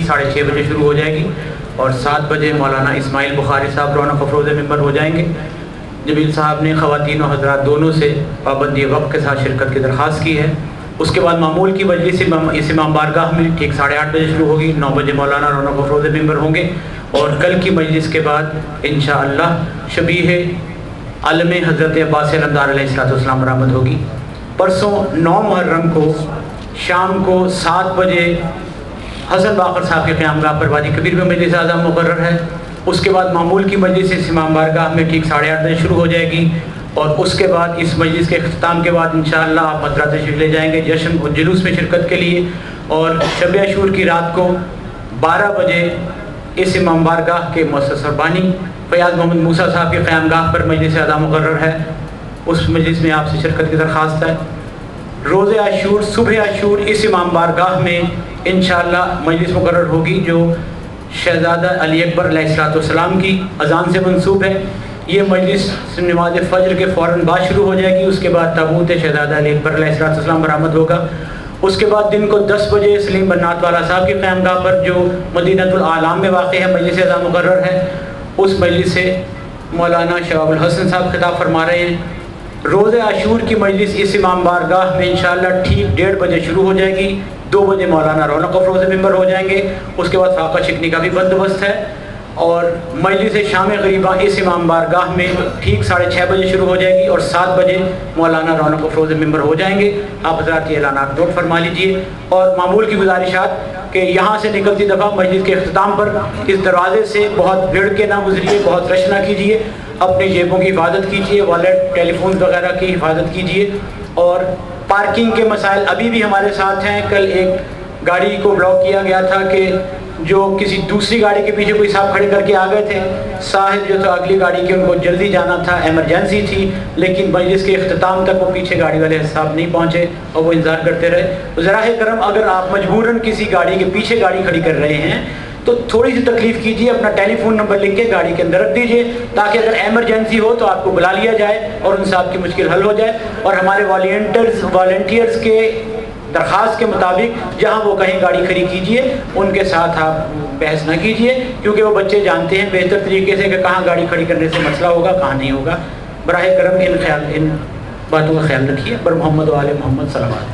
6:30 بجے شروع ہو جائے گی اور 7 بجے مولانا اسماعیل بخاری صاحب رونق افروز ممبر ہو جائیں گے۔ جمیل صاحب نے خواتین و حضرات دونوں سے پابندی وقت کے ساتھ شرکت کی درخواست کی ہے۔ اس کے بعد معمول کی مجلس اس امام بارگاہ میں ٹھیک 8:30 بجے شروع ہوگی، 9 بجے مولانا رونق افروز ممبر ہوں گے، اور کل کی مجلس کے بعد انشاءاللہ شبیہ عالم حضرت عباس علمدار علیہ السلام برآمد ہوگی۔ پرسوں 9 محرم کو شام کو 7 بجے حسن باقر صاحب کے قیام گاہ پر وادی کبیر میں مجلس اعظم مقرر ہے۔ اس کے بعد معمول کی مجلس اس امام بارگاہ میں ٹھیک 8:30 بجے شروع ہو جائے گی، اور اس کے بعد اس مجلس کے اختتام کے بعد انشاءاللہ آپ حضرات تشریف لے جائیں گے جشن اور جلوس میں شرکت کے لیے، اور شب عاشور کی رات کو 12 بجے اس امام بارگاہ کے مؤسس ربانی فیاض محمد موسیٰ صاحب کے قیام گاہ پر مجلس اعظم مقرر ہے۔ اس مجلس میں آپ سے شرکت کی درخواست ہے۔ روز عاشور صبح عاشور اس امام بارگاہ میں انشاءاللہ مجلس مقرر ہوگی جو شہزادہ علی اکبر علیہ السلام کی اذان سے منسوب ہے۔ یہ مجلس نماز فجر کے فوراً بعد شروع ہو جائے گی۔ اس کے بعد تابوت شہزادہ علی اکبر علیہ السلام برآمد ہوگا۔ اس کے بعد دن کو 10 بجے سلیم بنات والا صاحب کے قیام گاہ پر جو مدینۃ الاعلام میں واقع ہے مجلس اعظم مقرر ہے۔ اس مجلس سے مولانا شباب الحسن صاحب خطاب فرما رہے ہیں۔ روز عاشور کی مجلس اس امام بارگاہ میں انشاءاللہ ٹھیک 1:30 بجے شروع ہو جائے گی، 2 بجے مولانا رونق افروز ممبر ہو جائیں گے۔ اس کے بعد فاقہ شکنی کا بھی بندوبست ہے، اور مجلس شام غریبہ اس امام بارگاہ میں ٹھیک 6:30 بجے شروع ہو جائے گی، اور 7 بجے مولانا رونق افروز ممبر ہو جائیں گے۔ آپ حضرات یہ اعلانات نوٹ فرما لیجئے، اور معمول کی گزارشات کہ یہاں سے نکلتی دفعہ مجلس کے اختتام پر اس دروازے سے بہت بھیڑ کے نہ گزریے، بہت رش نہ کیجیے، اپنی جیبوں کی حفاظت کیجیے، والیٹ ٹیلی فون وغیرہ کی حفاظت کیجیے، اور پارکنگ کے مسائل ابھی بھی ہمارے ساتھ ہیں۔ کل ایک گاڑی کو بلاک کیا گیا تھا کہ جو کسی دوسری گاڑی کے پیچھے کوئی صاحب کھڑے کر کے آ گئے تھے، صاحب جو تھا اگلی گاڑی کے ان کو جلدی جانا تھا، ایمرجنسی تھی، لیکن مجلس کے اختتام تک وہ پیچھے گاڑی والے صاحب نہیں پہنچے اور وہ انتظار کرتے رہے۔ براہ کرم اگر آپ مجبوراً کسی گاڑی کے پیچھے گاڑی کھڑی کر رہے ہیں تو تھوڑی سی تکلیف کیجیے، اپنا ٹیلی فون نمبر لکھ کے گاڑی کے اندر رکھ دیجیے تاکہ اگر ایمرجنسی ہو تو آپ کو بلا لیا جائے اور ان صاحب کی مشکل حل ہو جائے۔ اور ہمارے والنٹیئرز کے درخواست کے مطابق جہاں وہ کہیں گاڑی کھڑی کیجیے، ان کے ساتھ آپ بحث نہ کیجیے، کیونکہ وہ بچے جانتے ہیں بہتر طریقے سے کہ کہاں گاڑی کھڑی کرنے سے مسئلہ ہوگا کہاں نہیں ہوگا۔ براہ کرم ان باتوں کا خیال رکھیے۔ پر محمد و آل محمد صلوات۔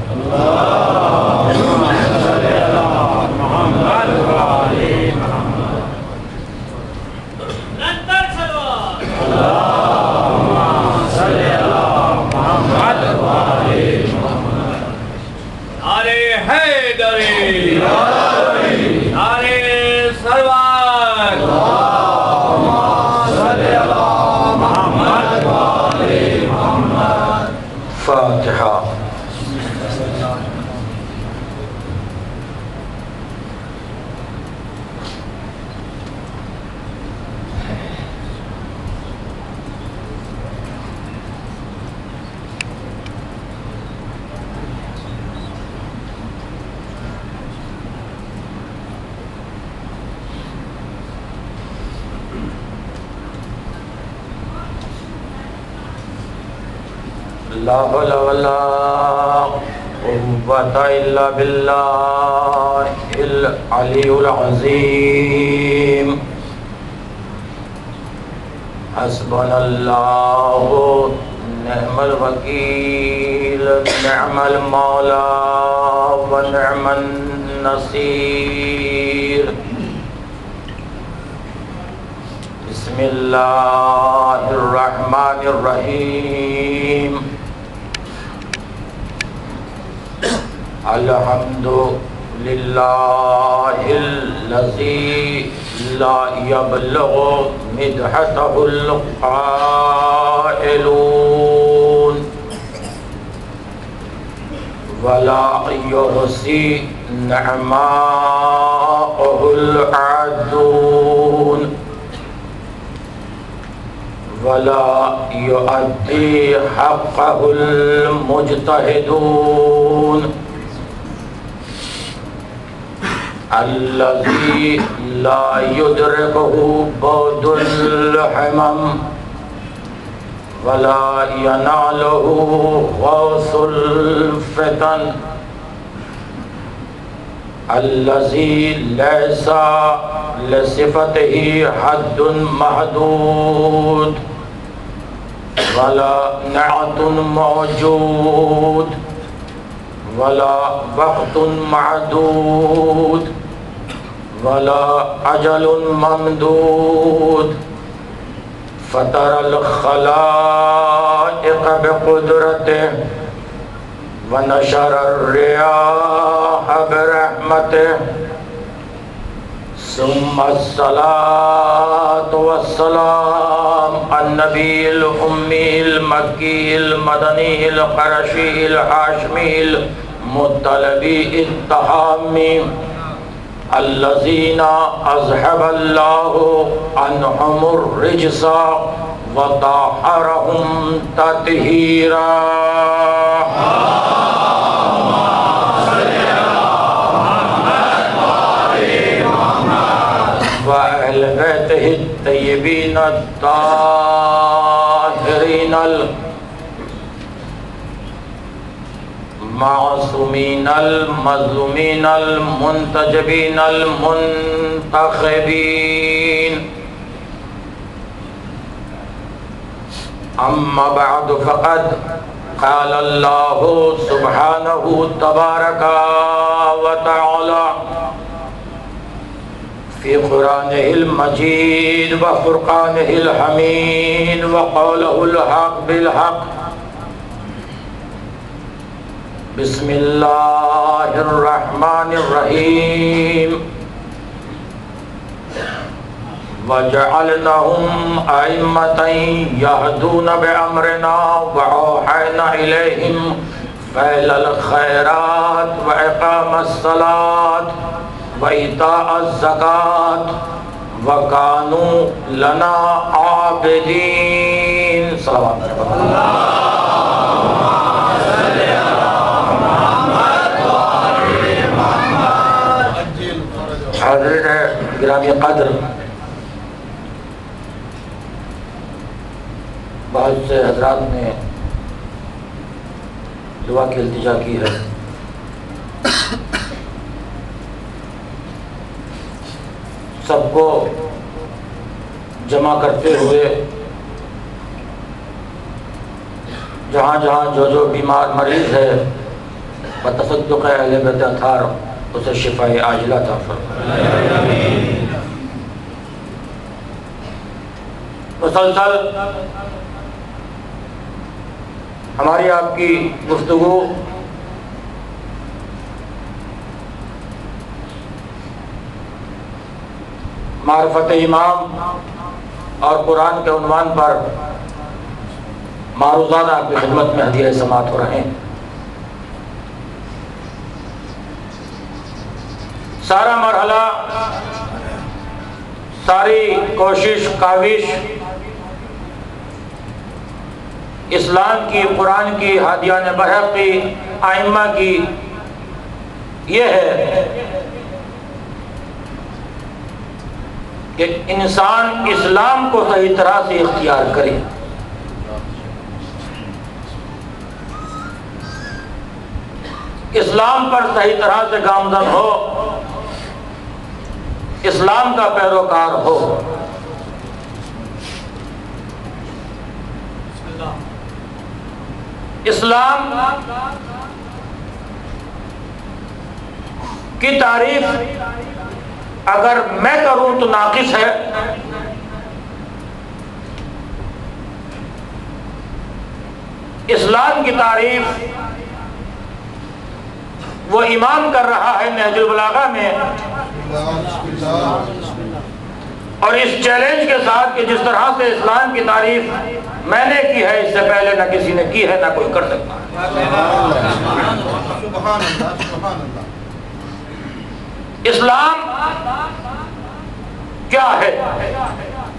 فاتحہ۔ لا حول ولا قوة إلا بالله العلي العظيم حسبنا الله نعم الوكيل نعم المولى ونعم النصير بسم الله الرحمن الرحيم الحمد لله الذي لا يبلغ مدحته القائلون ولا يحصي نعماءه العادون ولا يؤدي حقه المجتهدون الذي لا يدركه بعد الحمم ولا يناله غوث الفتن الذي ليس لصفته حد محدود ولا نعت موجود ولا وقت معدود ولا أجل ممدود فطر الخلائق بقدرته ونشر الرياح برحمته ثم الصلاة والسلام النبي الأمي المكي المدني القرشي الهاشمي المطلبي التهامي الذين أذهب الله عنهم الرجس وطهرهم تطهيرا وأهل بيته الطيبين الطاهرين المعصومين المظلومين المنتجبين المنتخبين. أما بعد فقد قال الله سبحانه تبارك وتعالى في قرآنه المجيد وفرقانه الحميد وقوله الحق بالحق. بسم الله الرحمن الرحيم وجعلناهم أئمة يهدون بأمرنا وأوحينا إليهم فعل الخيرات وإقام الصلاة وإيتاء الزكاة وكانوا لنا عابدين. صلوات حاضرین گرامی قدر، بہت سے حضرات نے دعا کی التجا کی ہے. سب کو جمع کرتے ہوئے جہاں جہاں جو بیمار مریض ہے بتصدق اہل بیت اطہار اسے شفاء عاجلہ عطا فرمائے. مسلسل ہماری آپ کی گفتگو معرفت امام اور قرآن کے عنوان پر معروضانہ آپ کی خدمت میں ہدیہ سماعت ہو رہے ہیں. سارا مرحلہ، ساری کوشش کاوش اسلام کی، قرآن کی، ہادیان برحق کی، ائمہ کی یہ ہے کہ انسان اسلام کو صحیح طرح سے اختیار کرے. اسلام پر صحیح طرح سے گامزن ہو، اسلام کا پیروکار ہو. اسلام کی تعریف اگر میں کروں تو ناقص ہے. اسلام کی تعریف وہ امام کر رہا ہے نہج البلاغہ میں، اور اس چیلنج کے ساتھ کہ جس طرح سے اسلام کی تعریف میں نے کی ہے اس سے پہلے نہ کسی نے کی ہے نہ کوئی کر سکتا. اسلام کیا ہے؟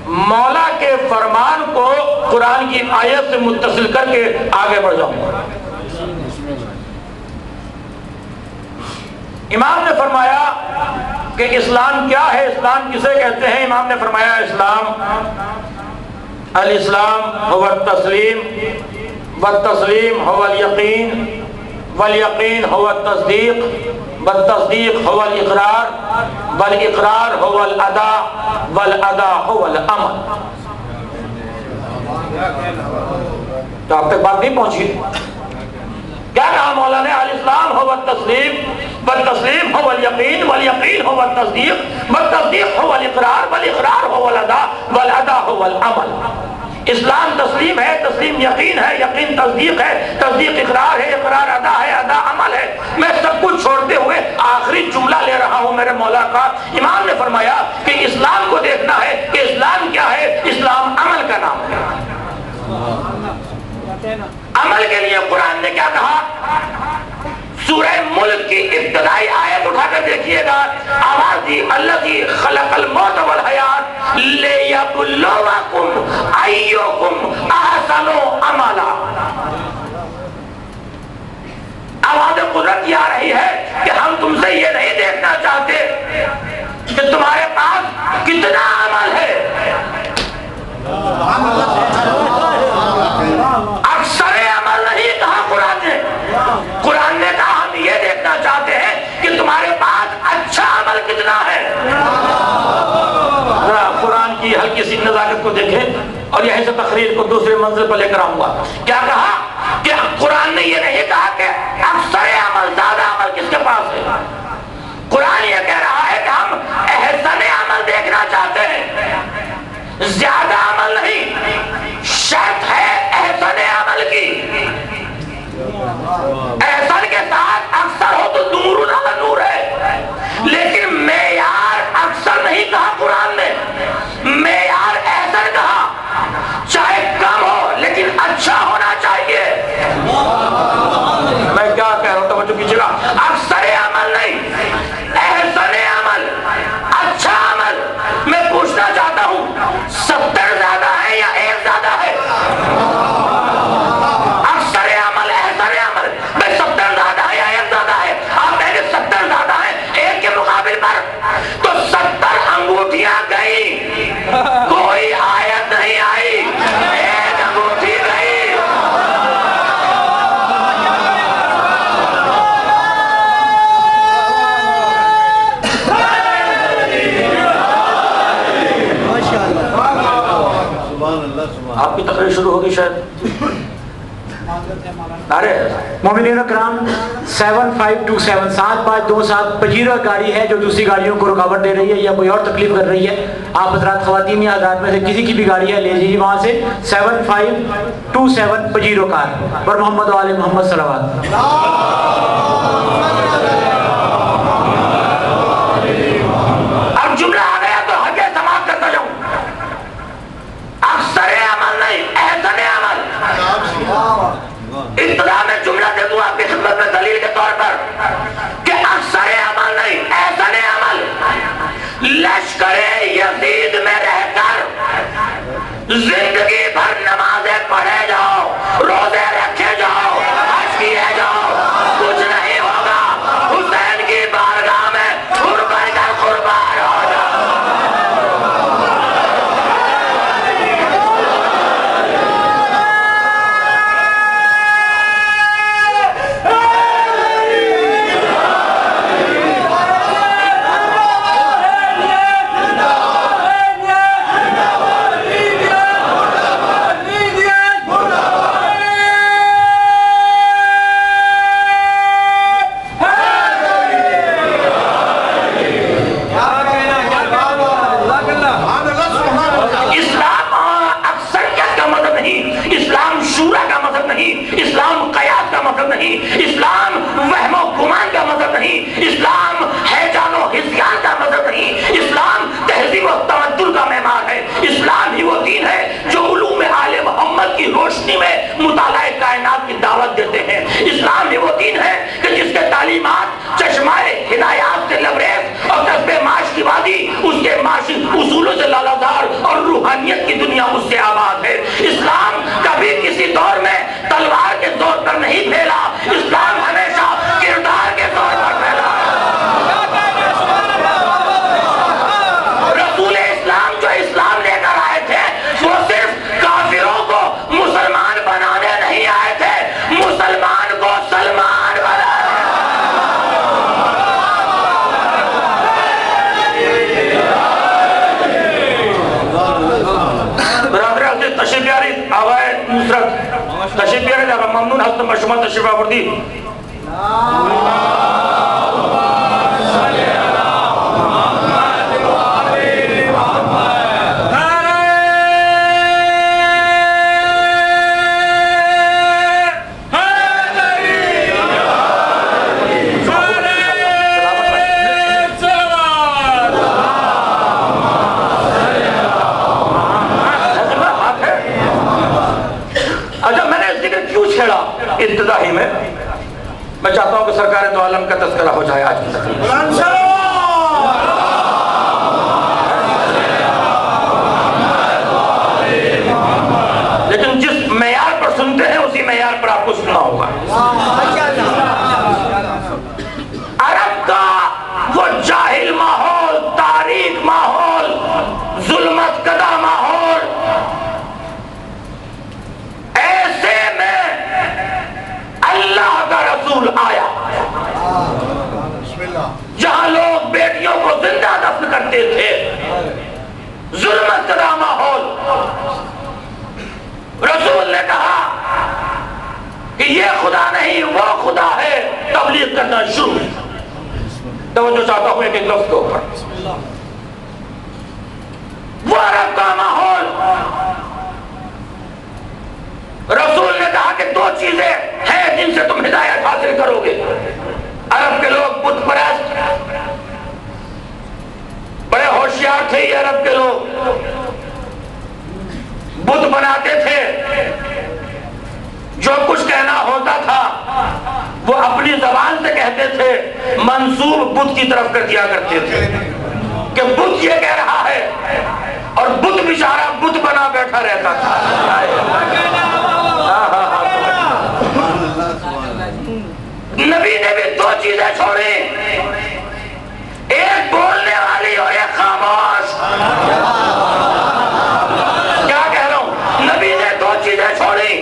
مولا کے فرمان کو قرآن کی آیت سے متصل کر کے آگے بڑھ جاؤں گا. امام نے فرمایا کہ اسلام کیا ہے، اسلام کسے کہتے ہیں؟ امام نے فرمایا اسلام الاسلام هو التسلیم والتسلیم هو الیقین والیقین هو التصدیق والتصدیق هو الاقرار والاقرار هو الادا والادا هو العمل. تو آپ تک بات نہیں پہنچی؟ کیا کہا مولانا؟ الاسلام هو التسلیم والتسلیم هو اليقین والیقین هو التصدیق والتصدیق هو الاقرار والاقرار هو الادا والادا هو العمل. اسلام تسلیم ہے، تسلیم یقین ہے، یقین تصدیق ہے، تصدیق اقرار ہے، اقرار ادا ہے، ادا عمل ہے. میں سب کچھ چھوڑتے ہوئے آخری جملہ لے رہا ہوں میرے مولا کا. امام نے فرمایا کہ اسلام کو دیکھنا ہے کہ اسلام کیا ہے. اسلام عمل کا نام ہے. عمل کے لیے قرآن نے کیا کہا؟ سورہ ملک کی ابتدائی آیت اٹھا کر دیکھیے گا. آواز دی الذی خلق الموت والحیات لیبلوکم ایکم احسن عملا. آواز قدرت یہ آ رہی ہے کہ ہم تم سے یہ نہیں دیکھنا چاہتے کہ تمہارے پاس کتنا عمل ہے. اکثر عمل نہیں کہا قرآن نے. قرآن نے کہا ہم یہ دیکھنا چاہتے ہیں کہ تمہارے پاس اچھا عمل کتنا ہے. قرآن کی ہلکی سی نزاکت کو دیکھیں اور یہیں سے تقریر کو دوسرے منزل پر لے کر آؤں گا. کیا کہا کہ قرآن نے یہ نہیں کہا کہ اکثر عمل، زیادہ عمل کس کے پاس ہے. قرآن یہ کہہ رہا ہے کہ ہم احسن عمل دیکھنا چاہتے ہیں، زیادہ عمل نہیں. شرط ہے احسن عمل کی. احسن کے ساتھ اکثر ہو تو نور نہ نور ہے، لیکن معیار اکثر نہیں کہا قرآن نے، معیار احسن کہا. چاہے کم ہو لیکن اچھا ہونا چاہیے. میں کیا کہہ رہا ہوں توجہ کیجیے گا. اکثر عمل نہیں، احسن عمل، اچھا عمل. میں پوچھنا چاہتا ہوں 70 زیادہ ہے یا 1 زیادہ ہے؟ اکثر عمل، احسن عمل میں 70 زیادہ ہے یا 1 زیادہ ہے؟ آپ کہیں گے 70 زیادہ ہے 1 کے مقابل پر، تو 70 انگوٹھیاں گئی، کوئی آیت نہیں آئی. 1 انگوٹھی گئی. آپ کی تقریر شروع ہوگی شاید. ارے مومنین اکرام 7527 7527 پجیرو گاڑی ہے جو دوسری گاڑیوں کو رکاوٹ دے رہی ہے یا کوئی اور تکلیف کر رہی ہے. آپ حضرات خواتین یا حضرات میں سے کسی کی بھی گاڑی ہے لے لیجیے وہاں سے. 7527 پجیرو کار پر محمد و آل محمد صلوات. اب جملہ آ گیا تو حقیقت سماعت کرتا جاؤں. اکثر عمل نہیں، احسن عمل. ابتدا میں جملہ دے دوں آپ کی خدمت میں دلیل کے طور پر کہ اکثر عمل نہیں، احسن عمل. لشکر یزید میں رہ کر زندگی بھر نمازیں پڑھے جاؤ، روزے رکھے جاؤ، حج کیے جاؤ، کچھ نہیں ہوگا. حسین کی بارگاہ میں ٹھر کر قربان ہو جاؤ. اسلام قیاس کا مطلب نہیں، اسلام وہم و گمان کا مطلب نہیں، اسلام ہیجان و ہذیان کا مطلب نہیں، اسلام تہذیب و تمدن کا معمار ہے. اسلام ہی وہ دین ہے جو علوم آل محمد کی روشنی میں مطالعہ کائنات کی دعوت دیتے ہیں. اسلام ہی وہ دین ہے کہ جس کے تعلیمات چشمائے ہدایات سے لبریز اور قصبے معاش کی وادی اس کے معاشی اصولوں سے لالہدار اور روحانیت کی دنیا اس سے آباد ہے. اسلام کبھی کسی دور میں تلوار کے زور پر نہیں پھیلا، اسلام ہمیشہ کردار کے زور پر پھیلا. رسول اسلام جو اسلام لے کر آئے تھے وہ صرف کافروں کو مسلمان بنانے نہیں ممنون حضرت مشمول تشریف آوردی. ابتدا ہی میں چاہتا ہوں کہ سرکار دو عالم کا تذکرہ ہو جائے آج کی تقریب. لیکن جس معیار پر سنتے ہیں اسی معیار پر آپ کو سننا ہوگا. عرب کا وہ جاہل ماحول، تاریک ماحول، ظلمت کدہ ماحول، ایسے میں اللہ کا رسول آیا جہاں لوگ بیٹیوں کو زندہ دفن کرتے تھے. ظلمت کا ماحول. رسول نے کہا کہ یہ خدا نہیں وہ خدا ہے. تبلیغ کرنا شروع. توجہ چاہتا ہوں ایک لفظ کے اوپر. وہ عرب کا ماحول. رسول نے کہا کہ دو چیزیں ہیں جن سے تم ہدایت حاصل کرو گے. عرب کے لوگ بت پرست، بڑے ہوشیار تھے یہ عرب کے لوگ. بت بناتے تھے. جو کچھ کہنا ہوتا تھا وہ اپنی زبان سے کہتے تھے، منسوب بت کی طرف کر دیا کرتے تھے کہ بت یہ کہہ رہا ہے، اور بت بیچارہ بت بنا بیٹھا رہتا تھا. نبی نے بھی دو چیزیں چھوڑی، ایک بولنے والی اور ایک خاموش. کیا کہہ رہا ہوں؟ نبی نے دو چیزیں چھوڑی،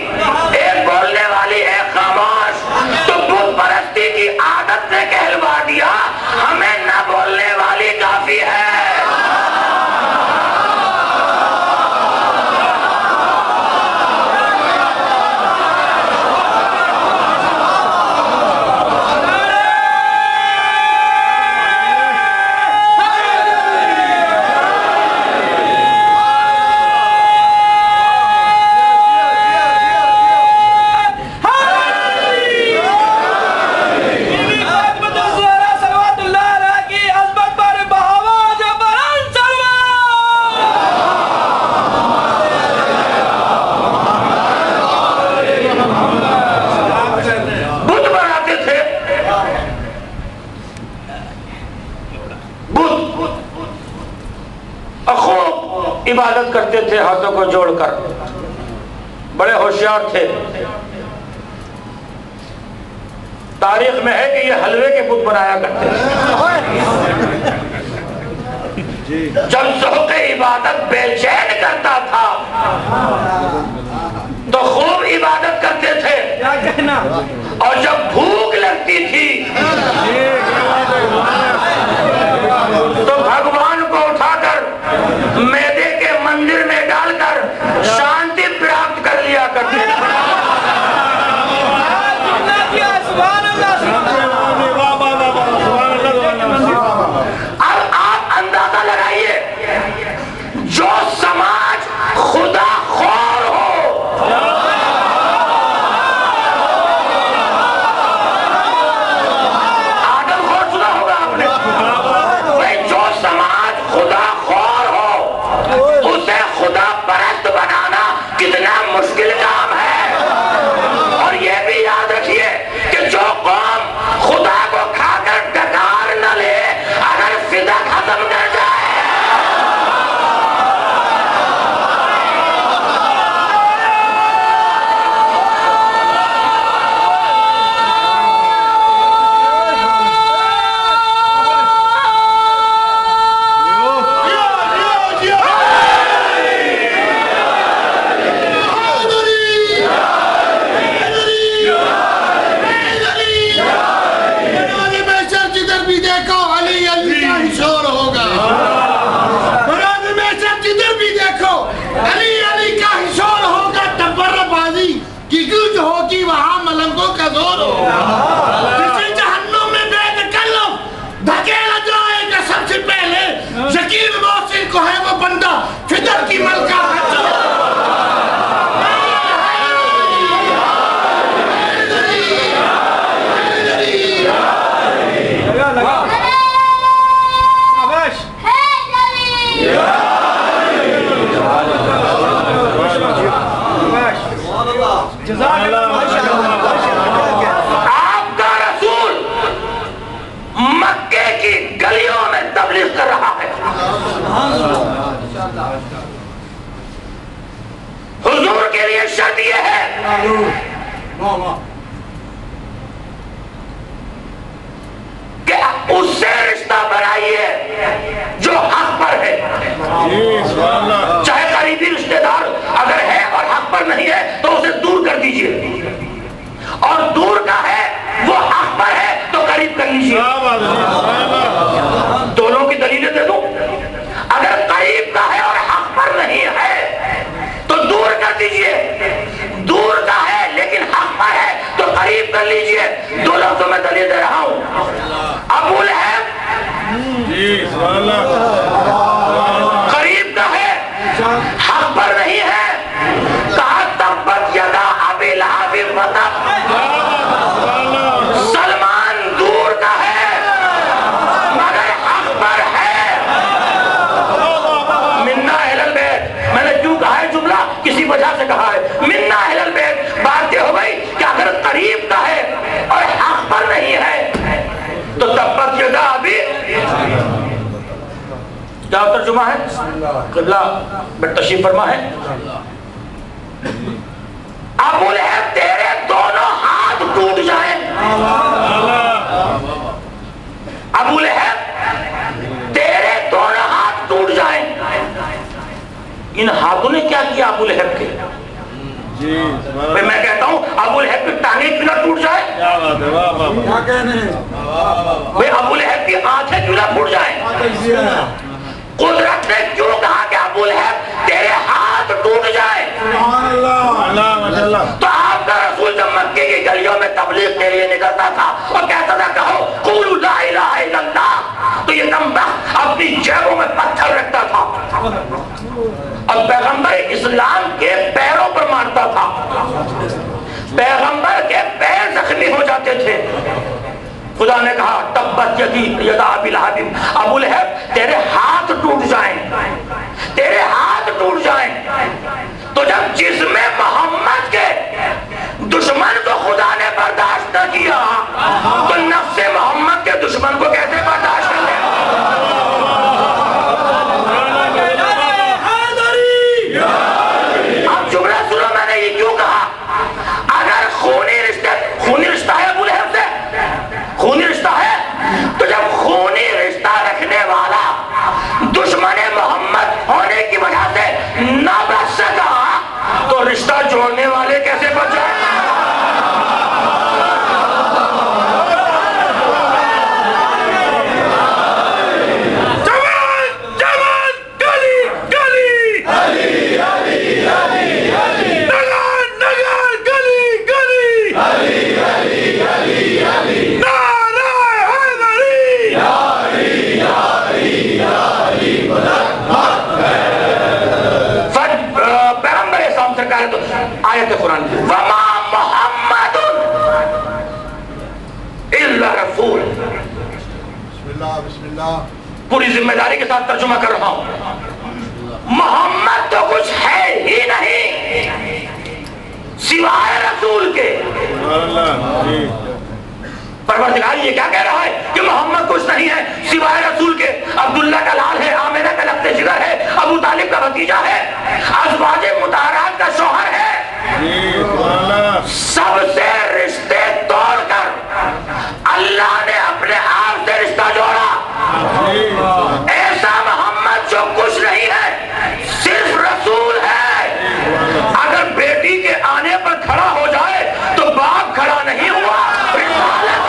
ایک بولنے والی ایک خاموش. تو بت پرستی کی عادت نے کہلوا دیا ہمیں نہ بولنے والی کافی ہے. عبادت کرتے تھے ہاتھوں کو جوڑ کر. بڑے ہوشیار تھے. تاریخ میں ہے کہ یہ حلوے کے بت بنایا کرتے تھے. جب ذوق عبادت بے چین کرتا تھا تو خوب عبادت کرتے تھے، اور جب بھوک لگتی تھی تو بھگوان کو اٹھا کر میدے کے مندر میں ڈال کر شانتی پراپت کر لیا کرتے تھے. اب آپ اندازہ لگائیے، جو سماج خدا خور ہو، آدم خور سنا ہوگا آپ نے. جو سماج خدا خور ہو اسے خدا پرست بنانا کتنا مشکل کام ہے. اور یہ بھی یاد رکھیے کہ جو قوم خدا کو کھا کر ڈکار نہ لے، اگر فضا ختم کر جائے کہ اس سے رشتہ بنائیے جو حق پر ہے. چاہے قریبی رشتہ دار اگر ہے اور حق پر نہیں ہے تو اسے دور کر دیجئے, اور دور کا ہے وہ حق پر ہے تو قریب کر لیجئے. دونوں کی دلیلیں دے دوں. اگر قریب کا ہے اور حق پر نہیں ہے تو دور کر دیجئے, دور کا ہے لیکن حق پر ہے تو قریب کر لیجئے. دو لفظوں میں دلیل دے رہا ہوں. ابو لہب قریب کا ہے, حق پر نہیں ہے. کہا تبت یدا ابی لہب وتب. سلمان دور کا ہے مگر حق پر ہے. منا اہل البیت, میں نے کیوں کہا ہے جملہ, کسی وجہ سے کہا ہے. منا اہل البیت, بات یہ ہو گئی کہ اگر قریب کا ہے اور حق پر نہیں ہے تو تبت یدا ابی. کیا ترجمہ ہے؟ قبلہ تشریف فرما ہے. ابو لہب تیرے دونوں ہاتھ ٹوٹ جائیں. ابو لہب تیرے دونوں ہاتھ ٹوٹ جائیں. ان ہاتھوں نے کیا کیا ابو لہب کے؟ میں کہتا ہوں ابو لہب کی ٹانگیں کیوں نہ ٹوٹ جائیں, ابو لہب کی آنکھیں کیوں نہ پھوٹ جائیں. قدرت نے کیوں کہا کہ ابو لہب تیرے ہاتھ ٹوٹ جائے؟ تو آپ کا رسول جب مکے کی گلیوں میں تبلیغ کے لیے نکلتا تھا اور کہتا تھا کہو قولوا لا الہ الا اللہ, تو یہ نمبر اپنی جیبوں میں پتھر رکھتا تھا اور پیغمبر اسلام کے پیروں پر مارتا تھا. پیغمبر کے پیر زخمی ہو جاتے تھے. خدا نے کہا تبت یدا ابی لہب, ابو لہب تیرے ہاتھ ٹوٹ جائیں, تیرے ہاتھ ٹوٹ جائیں. تو جب جسم محمد کے دشمن کو خدا نے برداشت نہ کیا تو نفس محمد کے دشمن کو کیسے برداشت کر لے؟ اب جملہ سنو, میں نے یہ کیوں کہا. اگر خونی رشتہ ہے ابو لہب سے, خونی رشتہ ہے, تو جب خونی رشتہ رکھنے والا دشمن محمد ہونے کی وجہ سے نہ بچ سکا تو رشتہ جوڑنے والے کیسے بچے؟ آیت قرآن وما محمد الا رسول. بسم اللہ. پوری ذمہ داری کے ساتھ ترجمہ کر رہا ہوں. محمد تو کچھ ہے ہی نہیں سوائے رسول کے. پروردگار یہ کیا کہہ رہا ہے کہ محمد کچھ نہیں ہے سوائے رسول کے. عبداللہ کا لال ہے, آمنہ کا لقب جگر ہے, ابو طالب کا بھتیجا ہے, ازواج مطہرات کا شوہر ہے. سب سے رشتے توڑ کر اللہ نے اپنے آپ سے رشتہ جوڑا. ایسا محمد جو کچھ نہیں ہے, صرف رسول ہے. اگر بیٹی کے آنے پر کھڑا ہو جائے تو باپ کھڑا نہیں ہوا, رسالت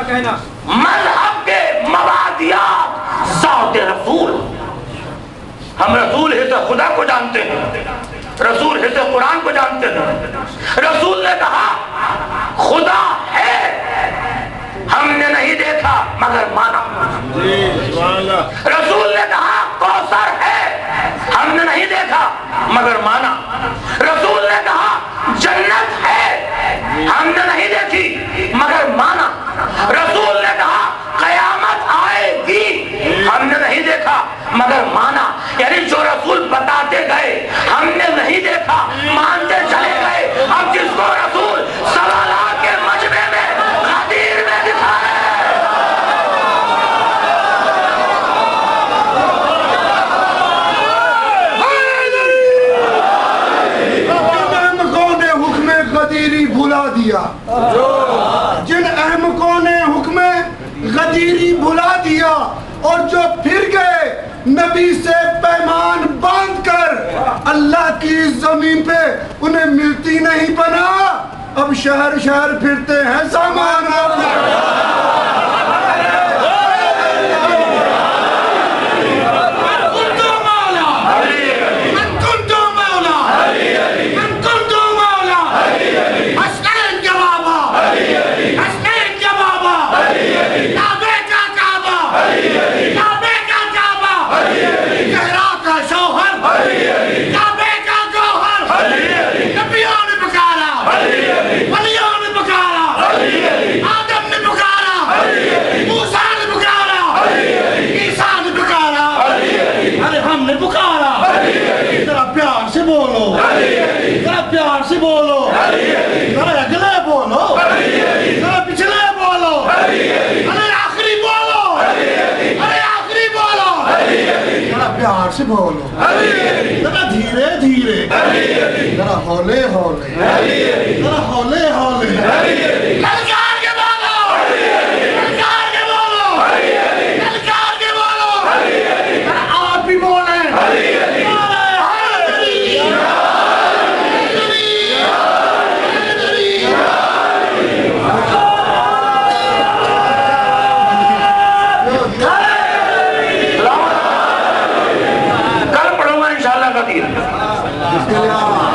مذہب کے مبادیات ذات رسول. ہم رسول ہے تو خدا کو جانتے ہیں, رسول ہے تو قرآن کو جانتے ہیں. رسول نے کہا خدا ہے, ہم نے نہیں دیکھا مگر مانا. رسول نے کہا کوثر ہے, ہم نے نہیں دیکھا مگر مانا. رسول نے کہا جنت ہے, ہم نے نہیں دیکھی مگر مانا. رسول نے کہا قیامت آئے گی, ہم نے نہیں دیکھا مگر مانا. یعنی جو رسول بتاتے گئے ہم نے نہیں دیکھا, مانتے چلے گئے. اب جس کو رسول سوالات کے مجمع میں غدیر میں دکھائے, بھلا دیا, جن احمقوں نے حکم غدیری بھلا دیا اور جو پھر گئے نبی سے پیمان باندھ کر, اللہ کی زمین پہ انہیں ملتی نہیں بنا, اب شہر شہر پھرتے ہیں سامان. پیار سے بولو, ذرا اگلے بولو, ذرا پچھلے بولو, ارے آخری بولو, ارے آخری بولو, ذرا پیار سے بولو, ذرا دھیرے دھیرے, ذرا ہولے ہولے, ذرا ہولے ہولے, للکار کے بولو, للکار کے بولو, للکار کے بولو, آپ بھی بولیں.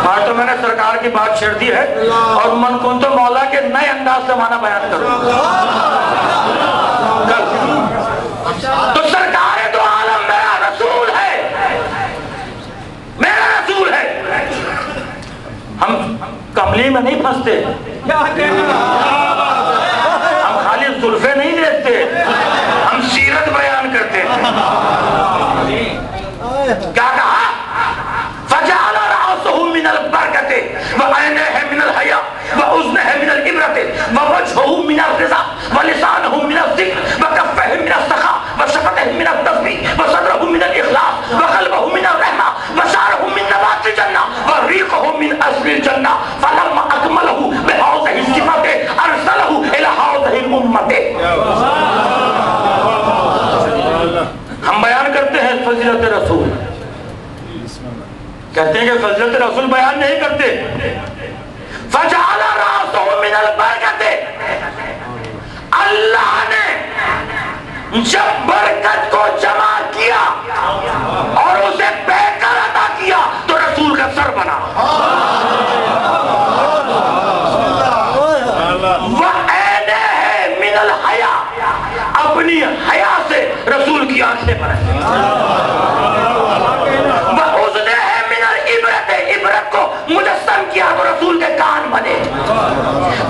آج تو میں نے سرکار کی بات چھیڑ دی ہے اور من کن تو مولا کے نئے انداز سے معنی بیان کروں. تو سرکار تو عالم میرا رسول ہے, میرا رسول ہے. ہم کملی میں نہیں پھنستے, ہم خالی زلفیں نہیں دیکھتے, ہم سیرت بیان کرتے ہیں. کیا کہا؟ فجعل رأسه من البركة وعينه من الحياء وأذنه من الإبرة ووجهه من الرضا ولسانه من الذكر وكفه من السخاء وشفته من التسبيح وصدره من الإخلاص وقلبه من الرحمة وشعره من نبات الجنة وريقه من أصل الجنة فلما أكمله بهذه الصفات أرسله إلى هذه الأمة. ہم بیان کرتے ہیں فضیلت رسول, کہتے ہیں کہ فضیلت رسول بیان نہیں کرتے. فجعل رأسه من البرکت, اللہ نے جب برکت کو جمع کیا اور اسے بے کر عطا کیا تو رسول کا سر بنا. وعینہ من الحیا, اپنی حیا سے رسول کی آنکھیں بنائیں. عبرت کو مجسم کیا تو رسول کے کان بنے.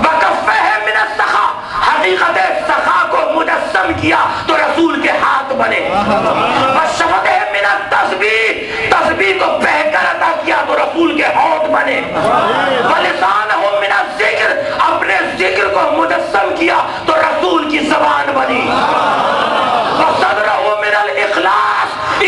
وکفہ من السخا, حقیقت سخا کو مجسم کیا تو رسول کے ہاتھ بنے. وشفتہ من التسبیح, تسبیح کو بہ کر عطا کیا تو رسول کے ہونٹ بنے. ولسانہ من الذکر, اپنے ذکر کو مجسم کیا تو رسول کی زبان بنی. وصدرہ من الاخلاص,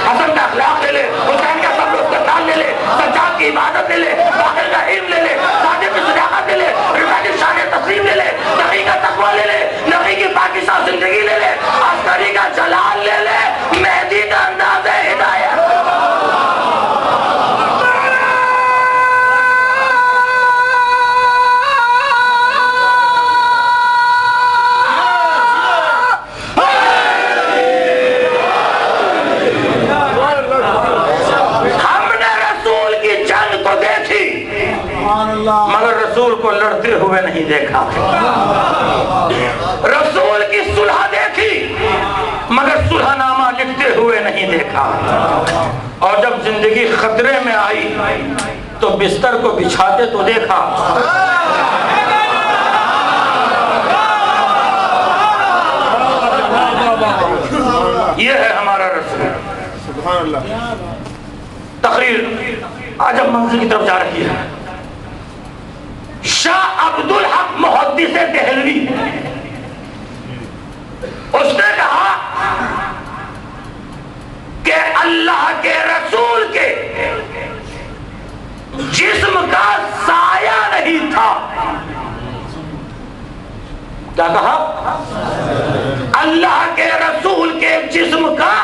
حسن کا اخلاق لے لے، حسین کا صبر و استقامت لے لے، سجاد کی عبادت لے لے، باقر کا علم لے لے، صادق کی صداقت لے لے، رفاعت کی شان تسلیم لے لے، نبی کا تقوی لے لے، نبی کی پاکیزہ زندگی لے لے، عسکری کا جلال لے لے، مہدی کا انداز ہدایت. مگر رسول کو لڑتے ہوئے نہیں دیکھا. رسول کی صلح دیکھی مگر صلح نامہ لکھتے ہوئے نہیں دیکھا. اور جب زندگی خطرے میں آئی تو بستر کو بچھاتے تو دیکھا. یہ ہے ہمارا رسول. سبحان اللہ. تقریر آج اب منزل کی طرف جا رہی ہے. شاہ عبدالحق محدث دہلوی اس نے کہا کہ اللہ کے رسول کے جسم کا سایہ نہیں تھا. کیا کہا؟ اللہ کے رسول کے جسم کا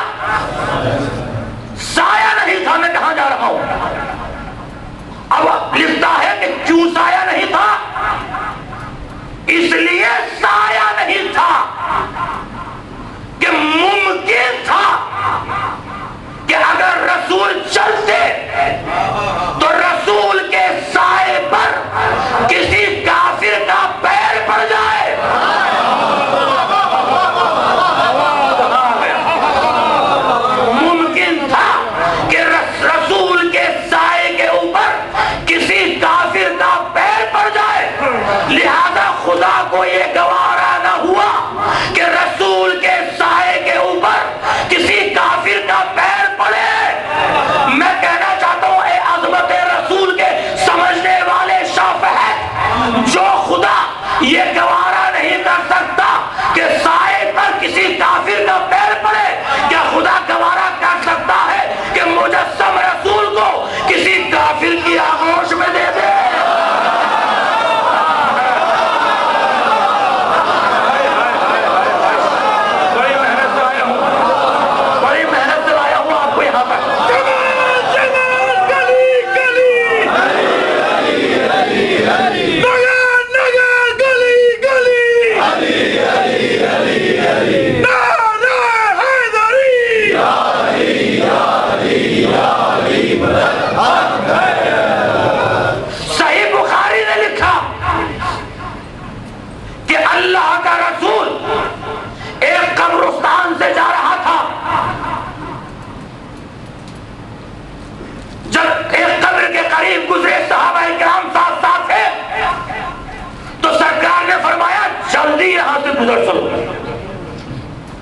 سایہ نہیں تھا. میں کہاں جا رہا ہوں؟ اب لکھتا ہے کہ کیوں سایہ نہیں تھا؟ اس لیے سایہ نہیں تھا کہ ممکن تھا کہ اگر رسول چلتے تو رسول کے سائے پر کسی کافر کا پیر پڑ جائے. ممکن تھا کہ رسول کے سائے کے اوپر کسی کافر کا پیر پڑ جائے. لہذا خدا کو یہ گوارا نہ ہوا کہ رسول کے سائے کے اوپر کسی کافر کا پیر پڑے. میں کہنا چاہتا ہوں اے عظمت رسول کے سمجھنے والے شفاعت، جو خدا یہ گوارا نہیں کر سکتا کہ سائے پر کسی کافر کا پیر پڑے، کیا خدا گوارا کر سکتا ہے کہ مجسم رسول کو کسی کافر کی آغوش میں دے دے؟ بڑی محنت سے لایا ہوں آپ کو یہاں پر. صحیح بخاری نے لکھا کہ اللہ کا رسول ایک قبرستان سے جا رہا تھا. جب ایک قبر کے قریب گزرے، صحابہ کرام ساتھ ساتھ تھے، تو سرکار نے فرمایا جلدی یہاں سے گزر چلو،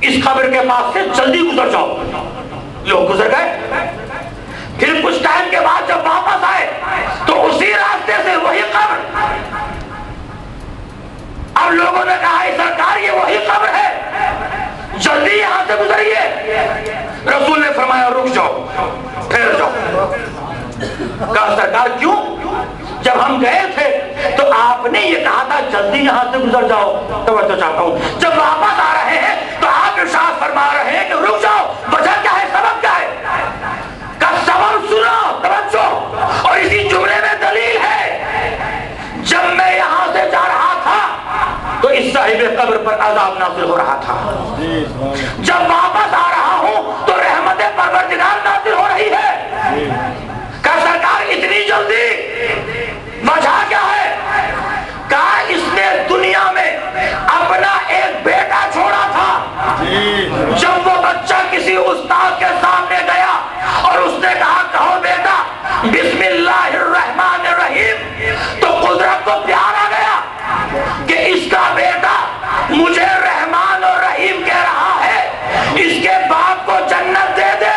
اس قبر کے پاس سے جلدی گزر جاؤ. لوگ گزر گئے. پھر کچھ ٹائم کے بعد جب واپس آئے تو اسی راستے سے وہی قبر. اب لوگوں نے کہا اے سرکار یہ وہی قبر ہے، جلدی یہاں سے گزریے. رسول نے فرمایا رک جاؤ، ٹھہر جاؤ. کہا سرکار کیوں؟ جب ہم گئے تھے تو آپ نے یہ کہا تھا جلدی یہاں سے گزر جاؤ. توجہ چاہتا ہوں. جب واپس آ رہے ہیں تو آپ ارشاد فرما رہے ہیں کہ رک جاؤ. وجہ کیا ہے؟ سبب کیا ہے؟ کا سبب سنو، توجہ. اور اسی جملے میں دلیل ہے، جب میں یہاں سے جا رہا تھا تو اس صاحب قبر پر عذاب نازل ہو رہا تھا. جب واپس آ رہا ہوں تو رحمت پروردگار نازل ہو رہی ہے. کہ سرکار اتنی جلدی وجہ کیا ہے؟ کہا اس نے دنیا میں اپنا ایک بیٹا چھوڑا تھا. جب وہ بچہ کسی استاد کے سامنے گیا اور اس نے کہا کہو بیٹا بسم اللہ الرحمن الرحیم، تو قدرت کو پیار آ گیا کہ اس کا بیٹا مجھے رحمان اور رحیم کہہ رہا ہے، اس کے باپ کو جنت دے دے.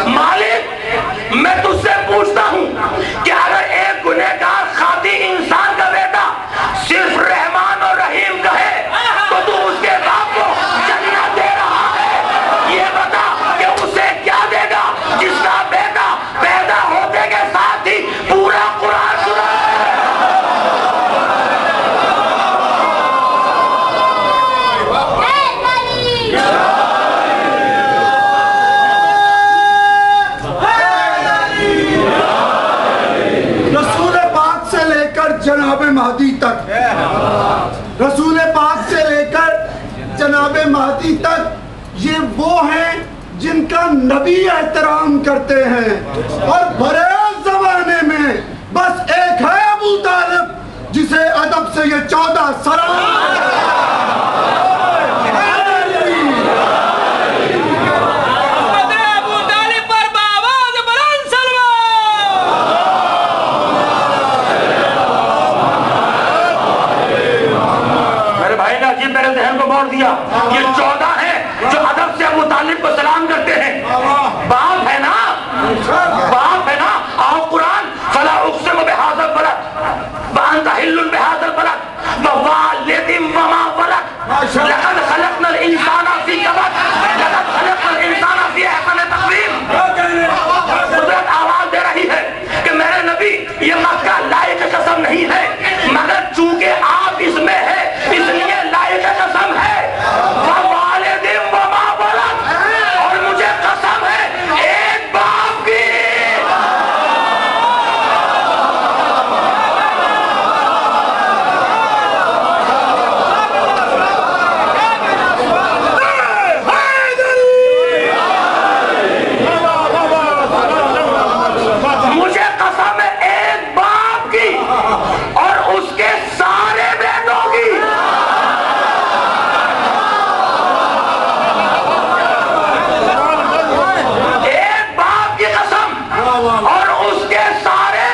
مالک میں تجھ سے پوچھتا ہوں کہ اگر ایک گنہگار خاطی انسان کا بیٹا صرف رحمان اور رحیم کا مہدی تک، رسول پاک سے لے کر جناب مہدی تک یہ وہ ہیں جن کا نبی احترام کرتے ہیں، اور بڑے زمانے میں بس ایک ہے ابو طالب جسے ادب سے یہ 14 سلام میرے ذہن کو موڑ دیا. یہ 14 ہیں جو ادب سے ابو طالب کو سلام کرتے ہیں. باپ ہے نا، باپ ہے نا. آؤ قرآن، فلا اقسم بہذا البلد وانت حل بہذا البلد ووالد وما ولد لقد خلقنا الانسان فی کبد لقد خلقنا الانسان فی احسن تقویم. قدرت آواز دے رہی ہے کہ میرے نبی یہ مکہ لائق قسم نہیں ہے، مگر چونکہ آپ اس میں ہے اس لیے لائق قسم ہے. ووالد وما ولد، اور مجھے قسم ہے ایک باپ کی. مجھے قسم ہے ایک باپ کی اور اس کے سارے بیٹوں کی. ایک باپ کی قسم اور اس کے سارے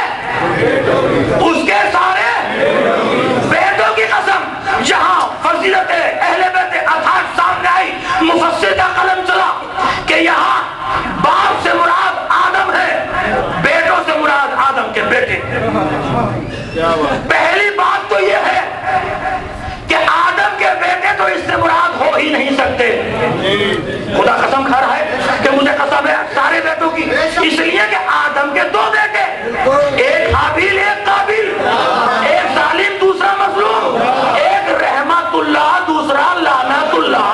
بیٹوں کی قسم. یہاں فضیلت اہل بیت اطہار سامنے آئی، مفسر کا قلم چلا کہ یہاں باپ سے مراد آدم ہے، بیٹوں سے مراد آدم کے بیٹے. پہلی بات تو یہ ہے کہ آدم کے بیٹے تو اس سے مراد ہو ہی نہیں سکتے. خدا قسم کھا رہا ہے کہ مجھے قسم ہے سارے بیٹوں کی، اس لیے کہ آدم کے 2 بیٹے، ایک حابیل ایک قابیل، ایک ظالم دوسرا مظلوم، ایک رحمت اللہ دوسرا لعنت اللہ.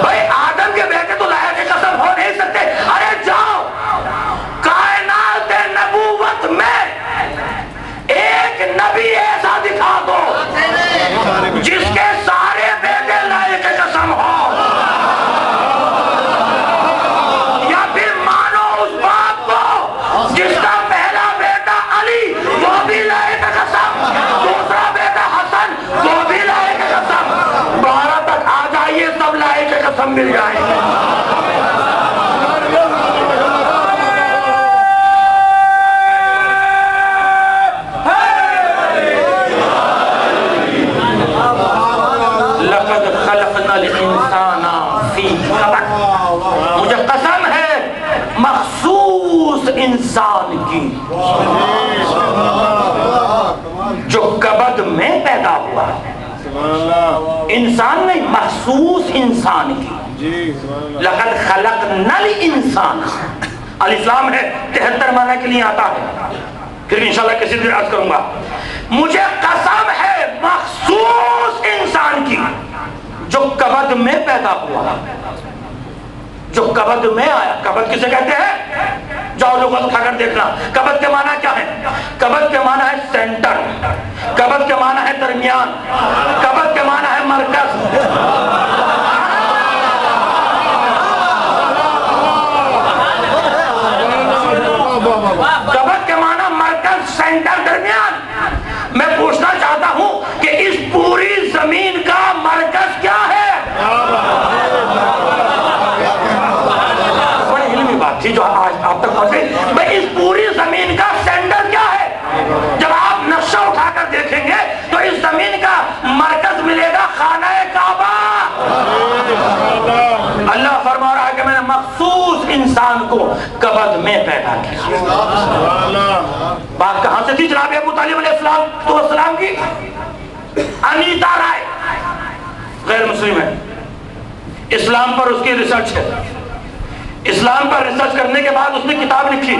بھائی آدم کے بیٹے تو لائق قسم ہو نہیں سکتے. ارے جاؤ کائنات نبوت میں ایک نبی ایسا دکھا دو جس کے سارے بیٹے لائق قسم ہو، یا پھر مانو اس باپ کو جس کا پہلا بیٹا علی وہ بھی لائق قسم، دوسرا بیٹا حسن وہ بھی لائق قسم. 12 تک آ جائیے سب لائق قسم مل جائیں گے. لقد خلقنا الانسان فی کبد. مجھے قسم ہے مخصوص انسان کی جو کبد میں پیدا ہوا. انسان نہیں، مخصوص انسان کی. لقد خلقنا الانسان، الف لام ہے 73 معنی کے لیے آتا ہے، پھر انشاءاللہ کسی دن عرض کروں گا. مجھے قسم ہے مخصوص انسان کی جو کبد میں پیدا ہوا، جو کبد میں آیا. کبد کسے کہتے ہیں؟ جاؤ لوگ اٹھا کر دیکھنا. کبد کے معنی کیا ہے؟ کبد کے معنی ہے سینٹر، کبد کے معنی ہے درمیان، کبد کے معنی ہے مرکز. کبد کے معنی مرکز، سینٹر، درمیان. میں پوچھنا چاہتا ہوں کہ اس پوری زمین کا مرکز کیا ہے؟ بڑی علمی بات تھی جو آج آپ تک پہنچے. بھائی اس پوری زمین کا سینٹر کیا ہے؟ جب آپ نقشہ اٹھا کر دیکھیں گے تو اس زمین کا مرکز ملے گا خانہ کعبہ. اللہ فرما رہا ہے کہ میں نے مخصوص انسان کو کبد میں پیدا کیا. بات کہاں سے تھی جناب ابو طالب علیہ السلام کی؟ انیتا رائے غیر مسلم ہے، اسلام پر اس کی ریسرچ ہے. اسلام پر ریسرچ کرنے کے بعد اس نے کتاب لکھی.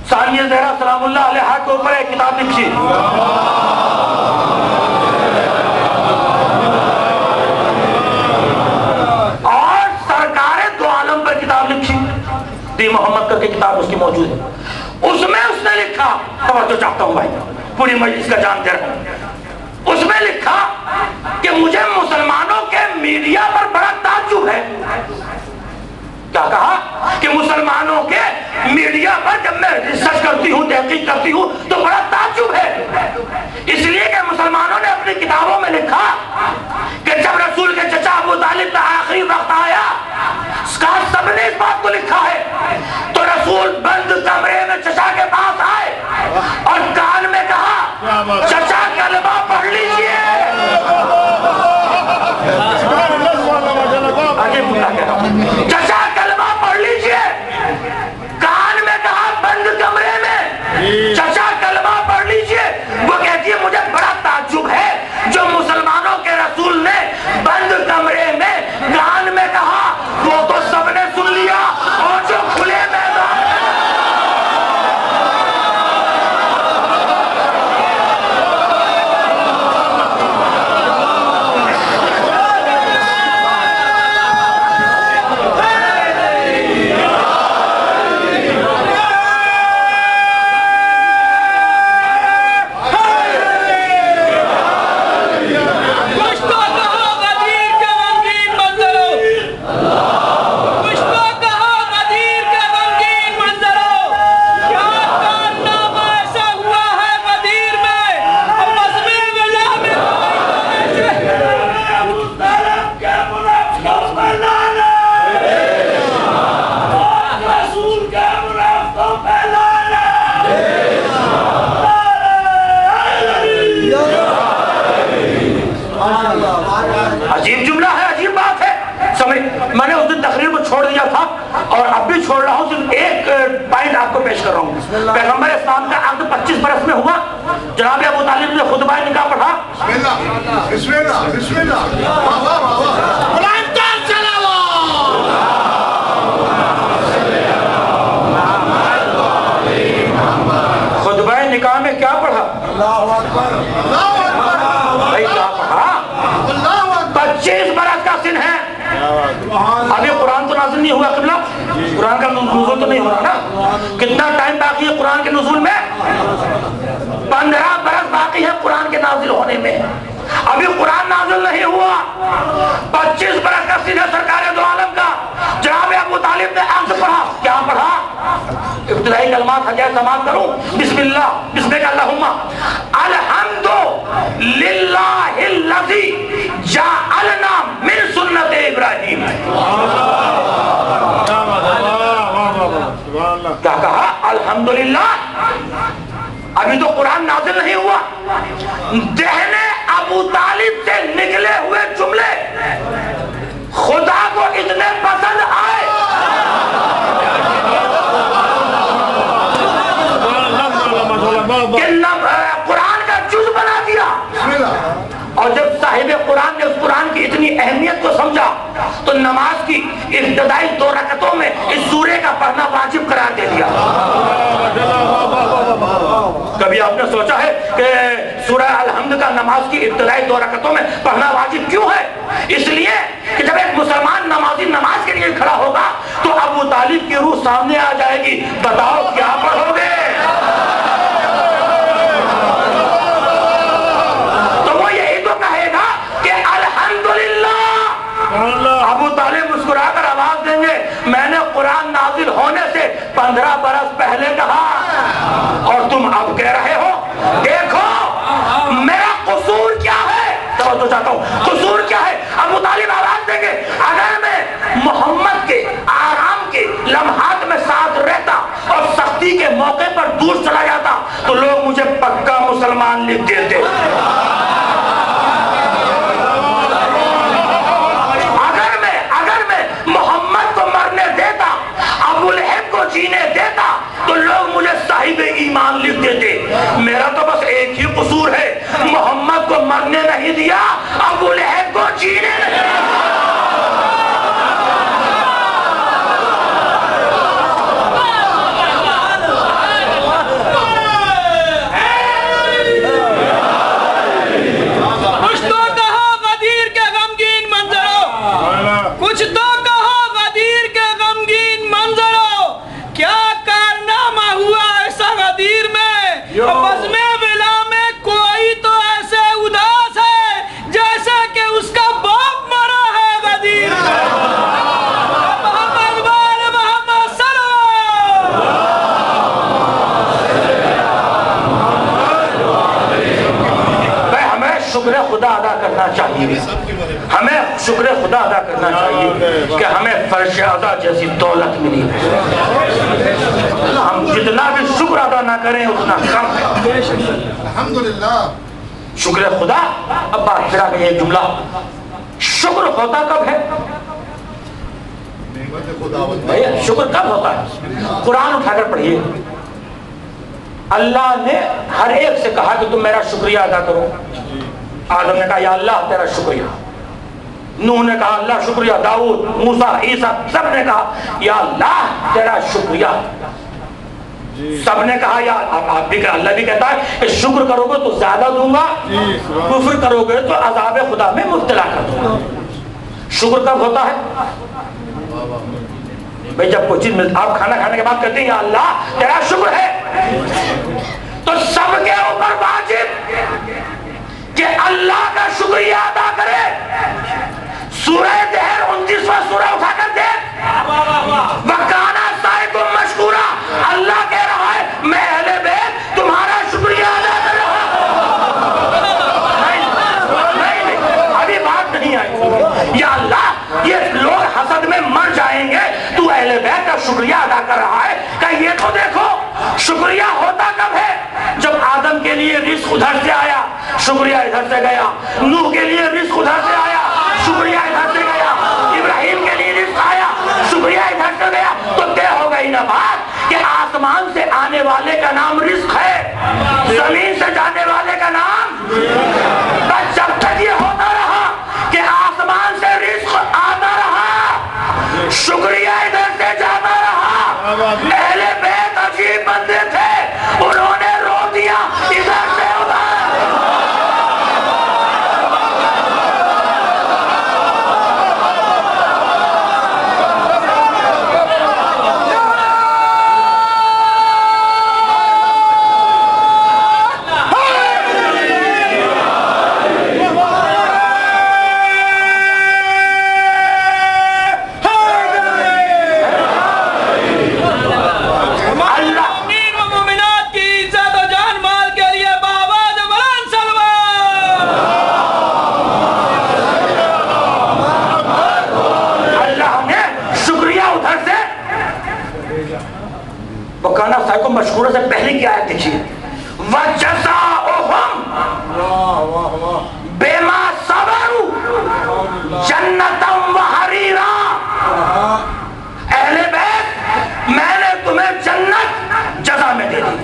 ثانیہ زہرا سلام اللہ علیہا کے اوپر ایک کتاب لکھی. اور کی کتاب اس کی موجود ہے، اس میں اس نے لکھا، توجہ چاہتا ہوں بھائی، پوری مجلس کا جانتے رہو، اس میں لکھا کہ مجھے مسلمانوں کے میڈیا پر بڑا تعجب ہے. کیا کہا کہ مسلمانوں کے میڈیا پر جب میں ریسرچ کرتی ہوں، تحقیق کرتی ہوں تو بڑا تعجب ہے، اس لیے کہ مسلمانوں نے اپنی کتابوں میں لکھا کہ جب رسول کے چچا ابو طالب کا آخری وقت آیا، سب نے اس بات کو لکھا ہے، تو رسول بند کمرے میں چچا کے پاس آئے اور کان میں کہا چچا کلمہ پڑھ لیجئے. چچا کلمہ پڑھ لیجئے، کان میں کہا بند کمرے میں چچا کلمہ پڑھ لیجئے. وہ کہتی ہے مجھے بڑا تعجب ہے جو مسلمانوں کے رسول نے بند کمرے میں کان میں کہا، وہ تو سب نے سن لیا، اور جو کھلے میدان عجیب جملہ ہے، عجیب بات ہے. میں نے اس دن تقریر کو چھوڑ دیا تھا اور اب بھی چھوڑ رہا ہوں، صرف ایک پوائنٹ آپ کو پیش کر رہا ہوں. پیغمبر اسلام کا عقد 25 برس میں ہوا، جناب ابو طالب نے خطبہ نکاح پڑھا. بسم اللہ بسم اللہ خطبہ نکاح میں کیا پڑھا؟ بھائی کیا پڑھا؟ 25 برس کا سن ہے. ابھی قرآن تو نازل نہیں ہوا، قبلہ قرآن کا نزول تو نہیں ہو رہا نا. کتنا ٹائم باقی ہے قرآن کے نزول میں؟ 15 برس باقی ہے قرآن کے نازل ہونے میں. ابھی قرآن نازل نہیں ہوا، 25 برس کا سن ہے سرکار دو عالم کا. جناب ابو طالب نے عقد پڑھا. کیا پڑھا؟ ابتدائی کلمات حجہ سماعت کروں. بسم اللہ، بسم اللہ اللہم الحمد للہ الذی جعلنا من سنت ابراہیم. کیا کہا؟ الحمدللہ. ابھی تو قرآن نازل نہیں ہوا، دہنے ابو طالب سے نکلے ہوئے جملے خدا کو اتنے پسند آئے کہ قرآن کا جز بنا دیا. اور جب صاحب قرآن نے اس قرآن کی اتنی اہمیت کو سمجھا تو نماز کی ابتدائی 2 رکعتوں میں اس سورے کا پڑھنا واجب قرار دے دیا. کبھی آپ نے سوچا ہے کہ سورہ الحمد کا نماز کی ابتدائی 2 رکعتوں میں پڑھنا واجب کیوں ہے؟ اس لیے کہ جب ایک مسلمان نمازی نماز کے لیے کھڑا ہوگا تو ابو طالب کی روح سامنے آ جائے گی. بتاؤ کیا پڑھو گے؟ ابو طالب مسکرا کر آواز دیں گے میں نے قرآن نازل ہونے سے 15 برس پہلے کہا اور تم اب کہہ رہے ہو. دیکھو میرا قصور کیا ہے، توجہ چاہتا ہوں، قصور کیا ہے. ابو طالب آواز دیں گے اگر میں محمد کے آرام کے لمحات میں ساتھ رہتا اور سختی کے موقع پر دور چلا جاتا تو لوگ مجھے پکا مسلمان لکھ دیتے. جینے دیتا تو لوگ مجھے صاحب ایمان لکھ دیتے. میرا تو بس ایک ہی قصور ہے، محمد کو مرنے نہیں دیا، ابو لہب کو جینے نہیں دیا. کچھ تو کہا غدیر کے غمگین منظروں، کچھ تو کہا غدیر کے غمگین منظروں، کیا شکر خدا ادا کرنا چاہیے، ہمیں شکر خدا ادا کرنا چاہیے کہ ہمیں فرش اعضا جیسی دولت ملی ہے۔ ہم جتنا بھی شکر ادا نہ کریں اتنا کم ہے۔ الحمدللہ۔ شکر خدا۔ اب بات پھر آگئی ایک جملہ، شکر ہوتا کب ہے؟ بھیا شکر کب ہوتا ہے؟ قرآن اٹھا کر پڑھیے، اللہ نے ہر ایک سے کہا کہ تم میرا شکریہ ادا کرو۔ آدم نے کہا یا اللہ تیرا شکریہ، نوح نے کہا اللہ شکریہ، داؤد، موسیٰ، عیسیٰ سب نے کہا یا اللہ تیرا شکریہ۔ سب نے کہا یا آپ بھی، اللہ بھی کہتا ہے کہ شکر کرو گے تو زیادہ دوں گا، کفر کرو گے تو عذاب خدا میں مبتلا کر دوں گا۔ شکر کب ہوتا ہے؟ بھئی جب کوئی چیز ملتا، آپ کھانا کھانے کے بعد کہتے ہیں یا اللہ تیرا شکر ہے، تو سب کے اوپر واجب کہ اللہ کا شکریہ ادا کرے۔ سورہ دہر 29واں سورہ اٹھا کر دیکھ، وَكَانَ سَعْيُكُمْ مَشْكُورًا، اللہ کہہ رہا ہے میں اہل بیت تمہارا شکریہ ادا کر رہا ہوں۔ نہیں، ابھی بات نہیں آئی۔ یا اللہ یہ لوگ حسد میں مر جائیں گے، تو اہل بیت کا شکریہ ادا کر رہا ہے، کہ یہ تو دیکھو شکریہ ہوتا کب ہے؟ جب آدم کے لیے رزق ادھر سے آیا، شکریہ ادھر سے گیا، نوح کے لیے رزق ادھر سے آیا، شکریہ ادھر سے گیا، ابراہیم کے لیے رزق آیا، شکریہ ادھر سے گیا، تو طے ہو گئی نا بات کہ آسمان سے آنے والے کا نام رزق ہے، زمین سے جانے والے کا نام۔ بس جب تک یہ ہوتا رہا کہ آسمان سے رزق آتا رہا، شکریہ ادھر سے جاتا رہا، اہل بیت عجیب بندے تھے، انہوں نے روٹیاں ادھر سے ادھر۔ وَكَانَ سَعْيُكُمْ مَشْكُورًا سے پہلے کی آیت دیکھیے، وَجَزَاؤُهُمْ بِمَا صَبَرُوا جَنَّةً وَحَرِيرًا۔ اہل بیت میں نے تمہیں جنت جزا میں دے دی۔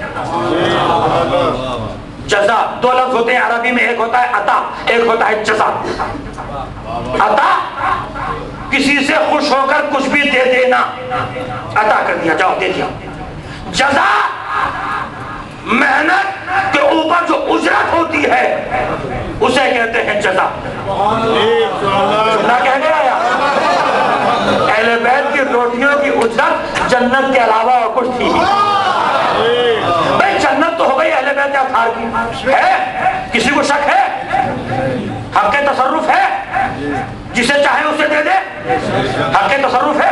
جزا دو لفظ ہوتے ہیں عربی میں، ایک ہوتا ہے عطا، ایک ہوتا ہے جزا۔ عطا کسی سے خوش ہو کر کچھ بھی دے دینا، عطا کر دیا، جاؤ دے دیا۔ جزا محنت کے اوپر جو اجرت ہوتی ہے اسے کہتے ہیں جزا۔ نہ کہہ گیا یا اہل بیت کی روٹیوں کی اجرت جنت کے علاوہ اور کچھ تھی ہی۔ بھئی جنت تو ہو گئی اہل بیت اطہار کی، ہے کسی کو شک ہے؟ حق کے تصرف ہے، جسے چاہے اسے دے دے، حق کے تصرف ہے۔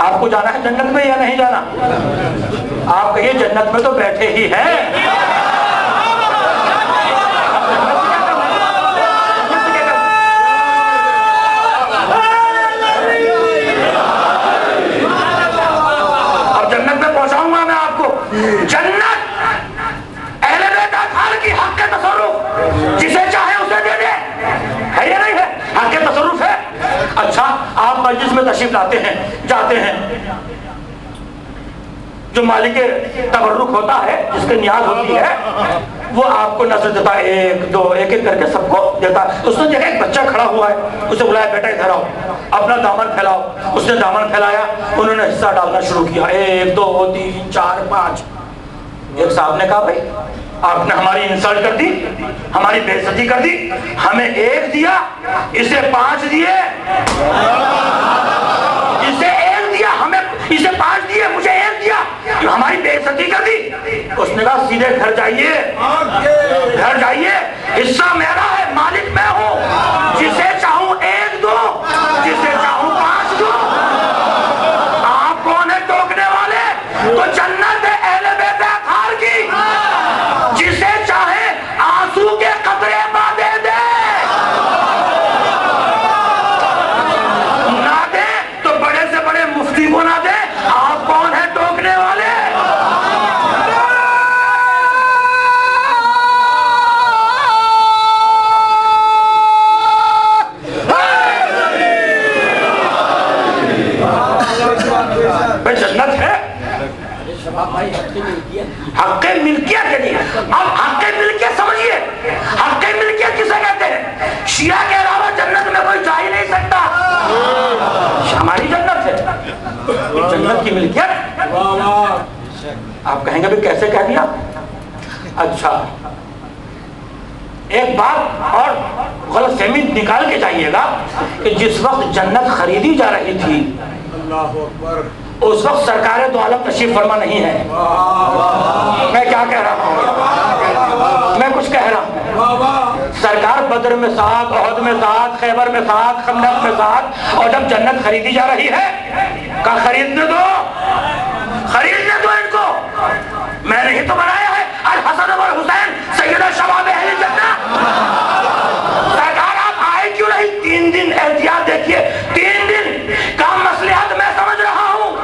آپ کو جانا ہے جنت میں یا نہیں جانا؟ آپ کہیے جنت میں تو بیٹھے ہی ہیں۔ اب جنت میں پہنچاؤں گا میں آپ کو۔ جنت اہل بیت اطہار کی حق کے تصرف، جسے چاہے اسے دے دے، ہے یا نہیں ہے؟ حق کے تصرف ہے۔ اچھا آپ مجلس میں تشریف لاتے ہیں، جاتے ہیں، جو مالک تبرک ہوتا ہے، جس کے نیاز ہوتی ہے، وہ آپ کو نظر دیتا ہے، ایک دو ایک ایک کر کے سب کو دیتا ہے۔ اس نے دیکھا ایک بچہ کھڑا ہوا ہے، اسے بلایا بیٹا ادھر آؤ، اپنا دامن پھیلاؤ۔ اس نے دامن پھیلایا، انہوں نے حصہ ڈالنا شروع کیا، 1 2 3 4 5۔ ایک صاحب نے کہا بھائی آپ نے ہماری انسلٹ کر دی، ہماری بے عزتی کر دی، ہمیں 1 دیا، اسے 5 دیے، اسے 1 دیا، ہمیں اسے 5 دیے، مجھے 1 دیا، ہماری بے عزتی کر دی۔ اس نے کہا سیدھے گھر جائیے، گھر جائیے، حصہ میرا ہے، مالک میں ہوں، جسے چاہوں 1 دو، جسے چاہوں 5 دو۔ آپ کون ہیں ٹوکنے والے؟ تو جنت ہے اہل بیت اطہار کی، جسے چاہے آنسو کے قطرے آپ کہیں گے بھی کیسے کہہ دیا؟ اچھا ایک بات اور غلط فہمی نکال کے جائیے گا کہ جس وقت جنت خریدی جا رہی تھی اس وقت سرکار دو عالم تشریف فرما نہیں ہے. میں کیا کہہ رہا ہوں؟ میں کچھ کہہ رہا ہوں. سرکار بدر میں ساتھ، احد میں ساتھ، خیبر میں ساتھ، خندق میں ساتھ، اور جب جنت خریدی جا رہی ہے کہا خریدنے دو، خریدنے دو ان کو، میں نے ہی تو بنایا ہے الحسن والحسین سیدہ شباب اہل جنہ. سرکار آپ آئے کیوں نہیں؟ 3 دن احتیاط دیکھیے، 3 دن کا مصلحت میں سمجھ رہا ہوں.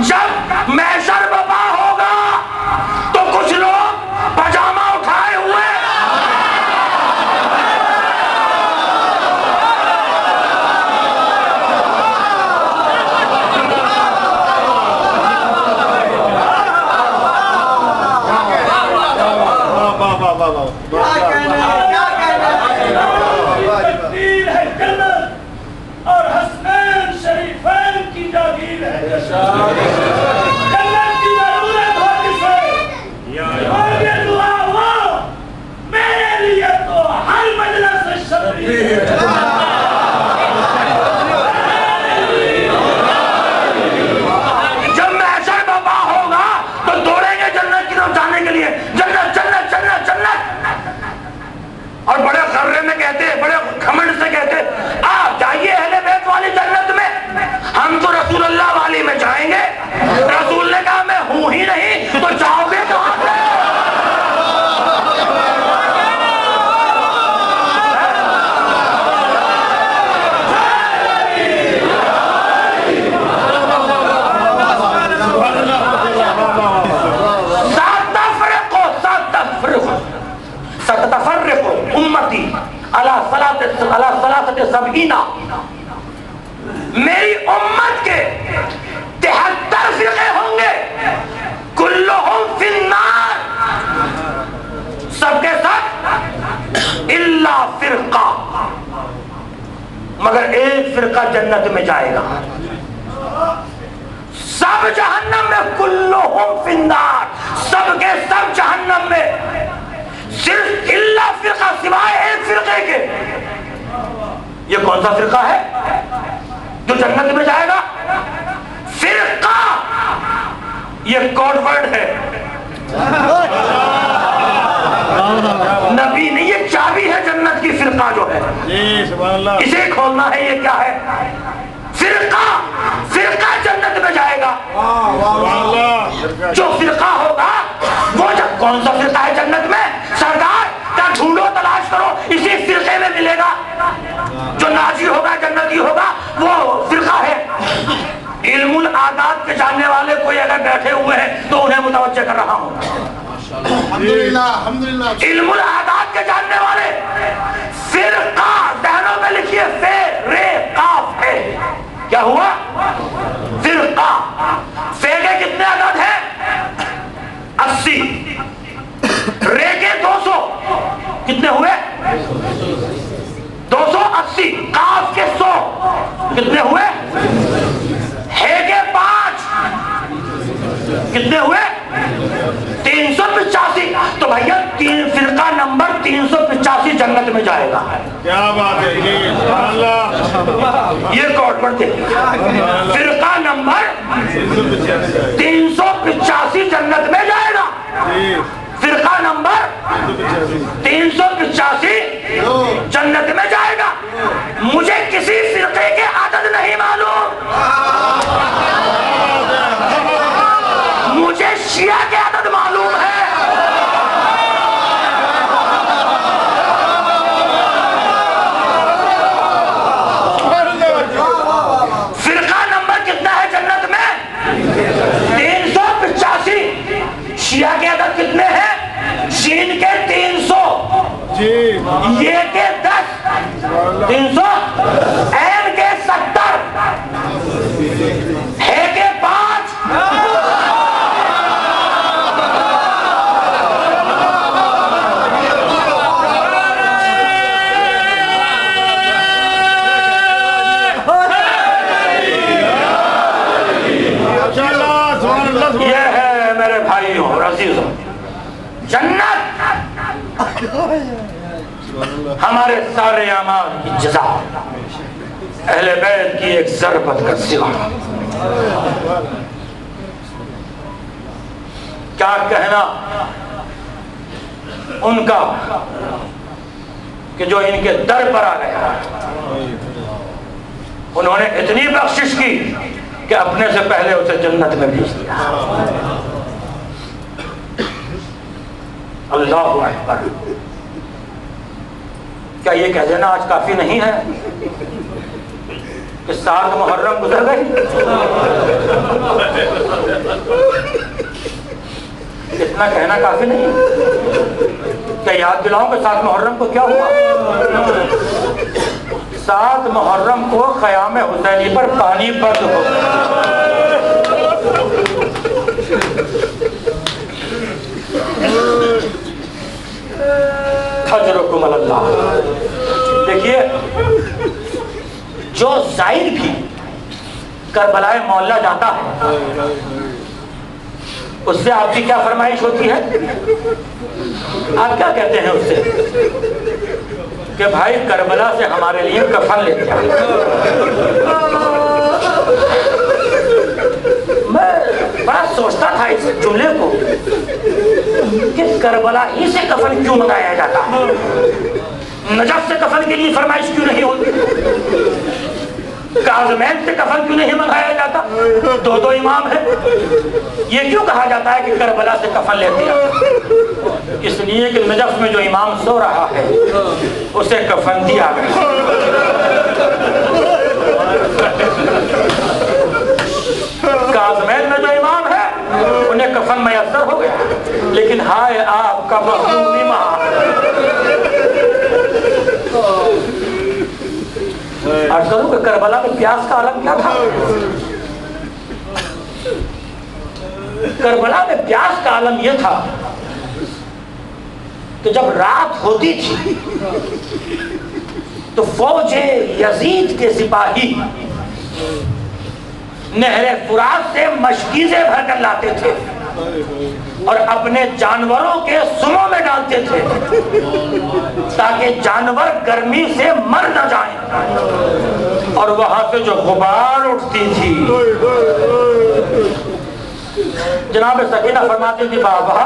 جب محشر برپا ہوگا تو کچھ لوگ پاجامہ اٹھائے ہوئے اور حسنین شریفین کی جاگیر ہے. جنت کی ضرورت ہو کسے، اور یہ دعا ہو میرے لیے تو ہر مجلس شبری ہے. جب محشر برپا ہوگا تو دوڑیں گے جنت کی طرف جانے کے لیے، جنت جنت جنت جنت. اور بڑے غرے میں کہتے، بڑے گھمنڈ سے کہتے آپ جائیے اہل بیت والی جنت میں، ہم تو رسول اللہ والی میں جائیں گے. رسول نے کہا میں ہوں ہی نہیں تو جاؤ گے کہاں سے؟ ستفرق امتی علی ثلاثۃ سبعین، میری امت کے 73 فرقے ہوں گے، کلہم فی النار، سب کے سب الا فرقہ، مگر ایک فرقہ جنت میں جائے گا. سب جہنم میں، کلہم فی النار، سب کے سب جہنم میں، صرف الا فرقہ، سوائے ایک فرقے کے. یہ کون سا فرقہ ہے جو جنت میں جائے گا؟ فرقہ یہ کوڈ ورڈ ہے، نبی نہیں، یہ چابی ہے جنت کی. فرقہ جو ہے اسے کھولنا ہے. یہ کیا ہے؟ فرقہ. فرقہ جنت میں جائے گا. جو فرقہ ہوگا وہ جب، کون سا فرقہ ہے جنت میں؟ سرکار کیا ڈھونڈو تلاش کرو، اسی فرقے میں ملے گا. جو ناجی ہوگا، جنتی ہوگا، وہ فرقہ ہے. علم العادات کے جاننے والے کوئی اگر بیٹھے ہوئے ہیں تو انہیں متوجہ کر رہا ہوں. الحمدللہ. علم العادات کے جاننے والے، فرقہ ذہنوں میں لکھیے، فرقہ ہے. کیا ہوا؟ فرقہ. فے کے کتنے عدد ہیں؟ 80. رے کے 200. کتنے ہوئے؟ 280. قاف کے 100. کتنے ہوئے؟ ہے کے 5. کتنے ہوئے؟ 385. تو بھائیا فرقہ نمبر 385 جنت میں جائے گا. کیا بات ہے، یہ کوڈ پڑھتے. فرقہ نمبر 385 جنت میں جائے گا. فرقہ نمبر 385 جنت میں جائے گا. مجھے کسی فرقے کے عدد نہیں معلوم، مجھے شیعہ کے عدد معلوم ہے. فرقہ نمبر کتنا ہے جنت میں؟ 385. شیعہ کے عدد کتنے ہیں؟ شین کے 300، یہ کے 10، 300، این کے 70، ہے کے 5. یہ ہے میرے بھائیوں ہمارے سارے اعمال کی جزا اہل بیت کی ایک ضربت کا سوا کیا کہنا ان کا کہ جو ان کے در پر آ گیا. انہوں نے اتنی بخشش کی کہ اپنے سے پہلے اسے جنت میں بھیج دیا. اللہ اکبر. کیا یہ کہہ دینا آج کافی نہیں ہے کہ 7 محرم گزر گئی؟ اتنا کہنا کافی نہیں؟ کیا یاد دلاؤں کہ 7 محرم کو کیا ہوا؟ 7 محرم کو خیام حسینی پر پانی بند ہو اجرکم اللہ. دیکھیے جو زائر بھی کربلائے معلیٰ جاتا ہے اس سے آپ کی کیا فرمائش ہوتی ہے؟ آپ کیا کہتے ہیں اس سے کہ بھائی کربلا سے ہمارے لیے کفن لیتے ہیں. میں بڑا سوچتا تھا اس جملے کو کہ کربلا ہی سے کفن کیوں منگایا جاتا ہے؟ نجف سے کفن کے لیے فرمائش کیوں نہیں ہوتی؟ کاظمین سے کفن کیوں نہیں منگایا جاتا؟ 2 امام ہیں. یہ کیوں کہا جاتا ہے کہ کربلا سے کفن لیتے ہیں؟ اس لیے کہ نجف میں جو امام سو رہا ہے اسے کفن دیا گیا. کاظمین میں جو امام ہے انہیں کفن میسر ہو گیا، لیکن ہائے آپ کا مظلوم امام. عرض کروں کہ کربلا میں پیاس کا عالم کیا تھا؟ کربلا میں پیاس کا عالم یہ تھا کہ جب رات ہوتی تھی تو فوج یزید کے سپاہی نہر فرات سے مشکیزیں بھر کر لاتے تھے اور اپنے جانوروں کے سموں میں ڈالتے تھے تاکہ جانور گرمی سے مر نہ جائیں. اور وہاں سے جو غبار اٹھتی تھی جناب سکینہ فرماتی تھی بابا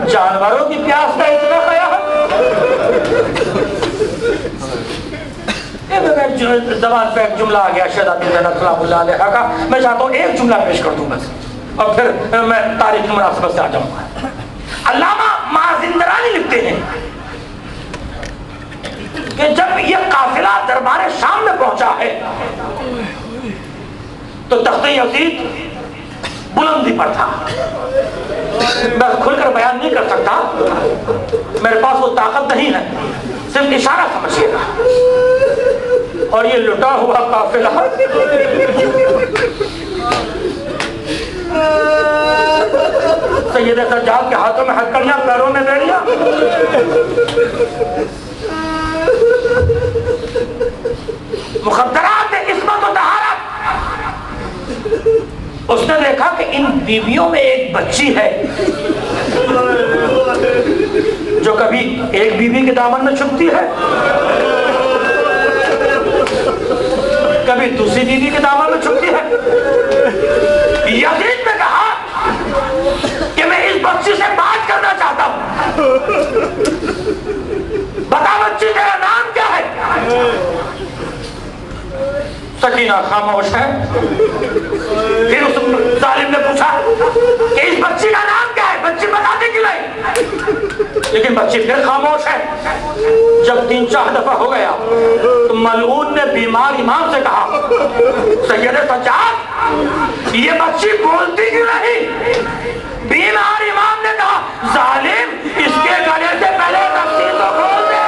جانوروں کی پیاس کا اتنا خیال. زبان پہ ایک جملہ آ گیا شہزادی زینب سلام اللہ علیہ کا، میں چاہتا ہوں ایک جملہ پیش کر دوں بس اور پھر میں تاریخ کی مناسبت سے آ جاؤں گا. علامہ مازندرانی لکھتے ہیں کہ جب یہ قافلہ دربار شام میں پہنچا ہے تو تخت یزید بلندی پر تھا. میں کھل کر بیان نہیں کر سکتا، میرے پاس وہ طاقت نہیں ہے، صرف اشارہ سمجھیے گا. اور یہ لٹا ہوا قافلہ سید سجاد کے ہاتھوں میں ہتکڑیاں، پیروں میں بیڑیاں. مخدرات عصمت و طہارت. اس نے دیکھا کہ ان بیویوں میں ایک بچی ہے جو کبھی ایک بیوی کے دامن میں چھپتی ہے، کبھی دوسری بیوی کے دامن میں چھپتی ہے. یزید نے کہا کہ میں اس بچی سے بات کرنا چاہتا ہوں. بتا بچی تیرا نام کیا ہے؟ سکینہ خاموش ہے. پھر اس ظالم نے پوچھا کہ اس بچی کا نام کیا ہے؟ بچی بتانے کی نہیں، لیکن بچی پھر خاموش ہے. جب 3-4 دفعہ ہو گیا تو ملعون نے بیمار امام سے کہا سید سجاد یہ بچی بولتی کیوں نہیں؟ بیمار امام نے کہا ظالم اس کے گلے سے پہلے تفسیر کو کھول دے.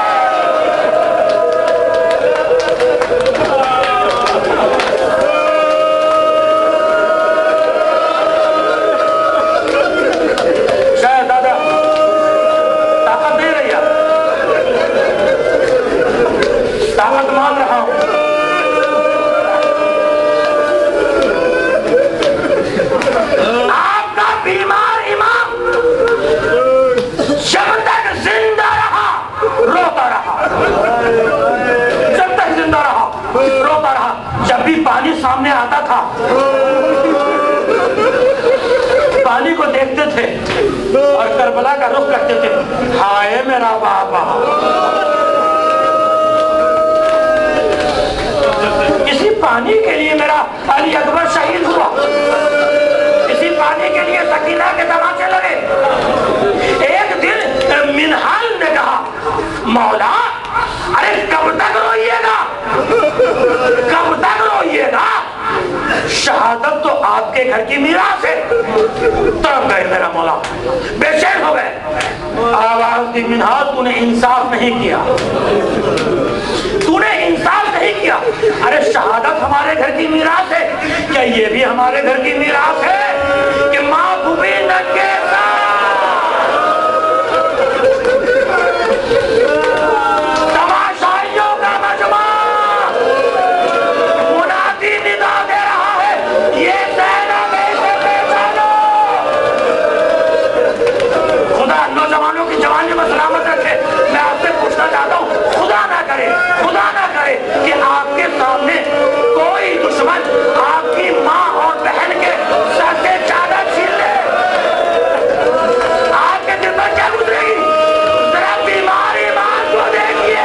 آپ کا بیمار امام جب تک زندہ رہا کربلا کا رخ کرتے تھے. ہائے میرا بابا, اسی پانی کے لیے میرا علی اکبر شہید ہوا, اسی پانی کے لیے سکینہ کے تماچے لگے. ایک دن منہال نے کہا, مولا ارے کب تک روئیے گا, کب تک روئیے گا, شہادت تو آپ کے گھر کی میراث ہے. تڑپ گئے میرا مولا, بے چین ہو گئے. آواز دی, منہال تو نے انصاف نہیں کیا, تو نے انصاف نہیں کیا. ارے شہادت ہمارے گھر کی میراث ہے, کیا یہ بھی ہمارے گھر کی میراث ہے کہ ماں بھوبی ننگے تماشائیوں کا مجمع منادی ندا دے رہا ہے, یہ زینب سے پہچانو. خدا نوجوانوں کی جوانی میں سلامت رکھے. میں آپ سے پوچھنا چاہتا ہوں, خدا نہ کرے کہ آپ کے سامنے کوئی دشمن آپ کی ماں اور بہن کے سر سے چادر چھین لے. آپ کے دل پر کیا گزرے گی؟ ذرا بیماری ماں کو دیکھیے.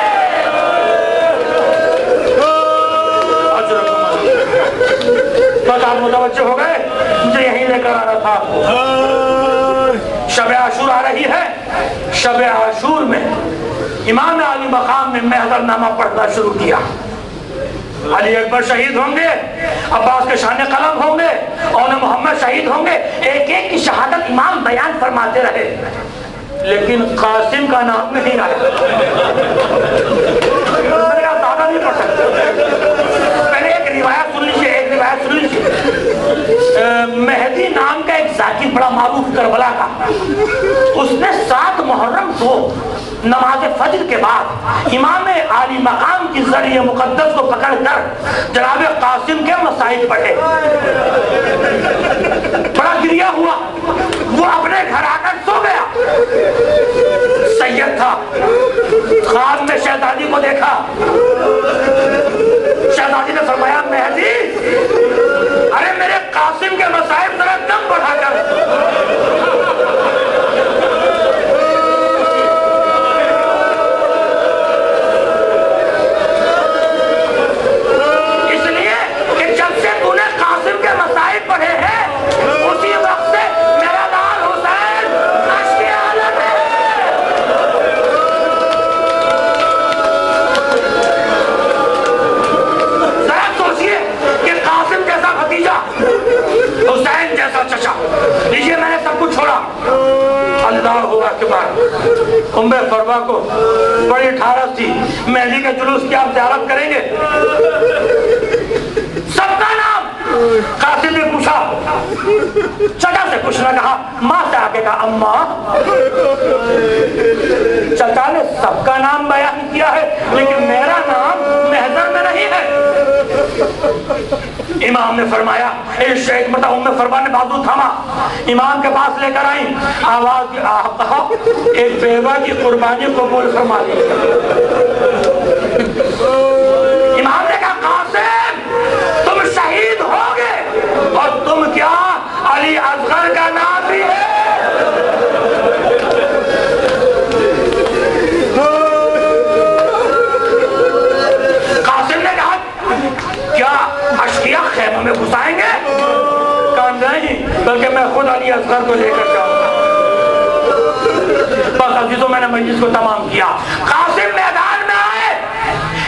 بس آپ متوجہ ہو گئے, مجھے یہیں لے کر آنا تھا آپ کو. شب عاشور آ رہی ہے. شب عاشور میں امام علی مقام نے محضر نامہ پڑھنا شروع کیا. علی اکبر شہید ہوں گے, عباس کے شان قلم ہوں گے, اور محمد شہید ہوں گے. ایک ایک کی شہادت امام بیان فرماتے رہے, لیکن قاسم کا نام نہیں آیا. میں نے کہا زیادہ نہیں پڑھ سکتے, پہلے ایک روایت سن لیجیے, ایک روایت سن لیجیے. مہدی نام کا ایک ذاکر بڑا معروف کربلا کا, اس نے 7 محرم کو نماز فجر کے بعد امام عالی مقام کی ذریعہ مقدس کو پکڑ کر جناب قاسم کے مصائب پڑھے. بڑا گریہ ہوا, وہ اپنے گھر آ کر سو گیا. سید تھا, خواب میں شہزادی کو دیکھا. شہزادی نے فرمایا, مہدی ارے میرے قاسم کے مصائب ذرا دم بڑھا کر. پڑھے ہیں اسی وقت سے میرا لال حسین عشق عالم ہے. ذرا سوچئے کہ قاسم جیسا بھتیجا, حسین جیسا چچا, لیجیے میں نے سب کچھ چھوڑا. اللہ اکبر. ام فروا کو بڑی ٹھارس تھی, مہدی کے جلوس کی آپ زیارت کریں گے. سب کا نام قاسم نے پوچھا, چچا سے کچھ نہ کہا, ماں سے آگے کہا اماں. چچا نے سب کا نام بیان کیا ہے, لیکن میرا نام محضر میں نہیں ہے. امام نے فرمایا, ایک مرتبہ ام فروا نے بازو تھاما, امام کے پاس لے کر آئی. آواز کہا, ایک بیوہ کی قربانی قبول فرما لی. امام نے کہا, قاسم تم شہید ہو گے, اور تم کیا علی اصغر کا نام بھی ہے. قاسم نے کہا, کیا اشقیاء خیموں میں گھسائیں گے؟ کہا نہیں, بلکہ میں خود علی اصغر کو لے کر جاؤں گا. بس عزیزوں, میں نے مجلس کو تمام کیا. قاسم میدان میں آئے,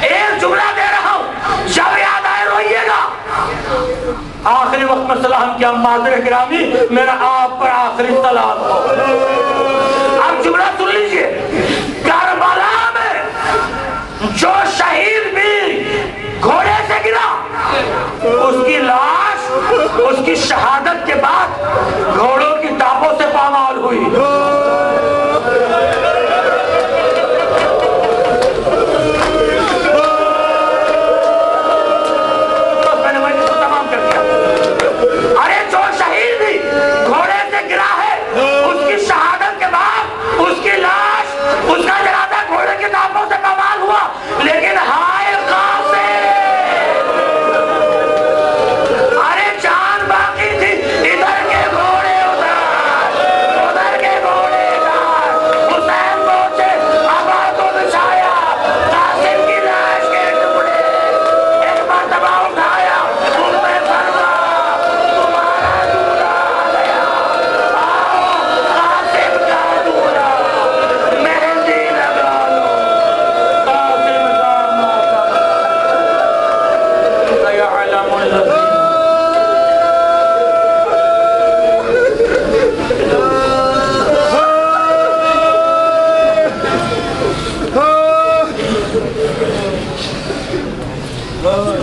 ایک جملہ دے رہا ہوں, جب یاد آئے روئیے گا. آخری وقت میں سلام کیا, معذر گرامی میرا آپ پر آخری سلام ہو. اب جملہ سن لیجئے, کربلا میں جو شہید بھی گھوڑے سے گرا, اس کی لاش اس کی شہادت کے بعد گھوڑوں کی ٹاپوں سے پامال ہوئی. اس کی اللہ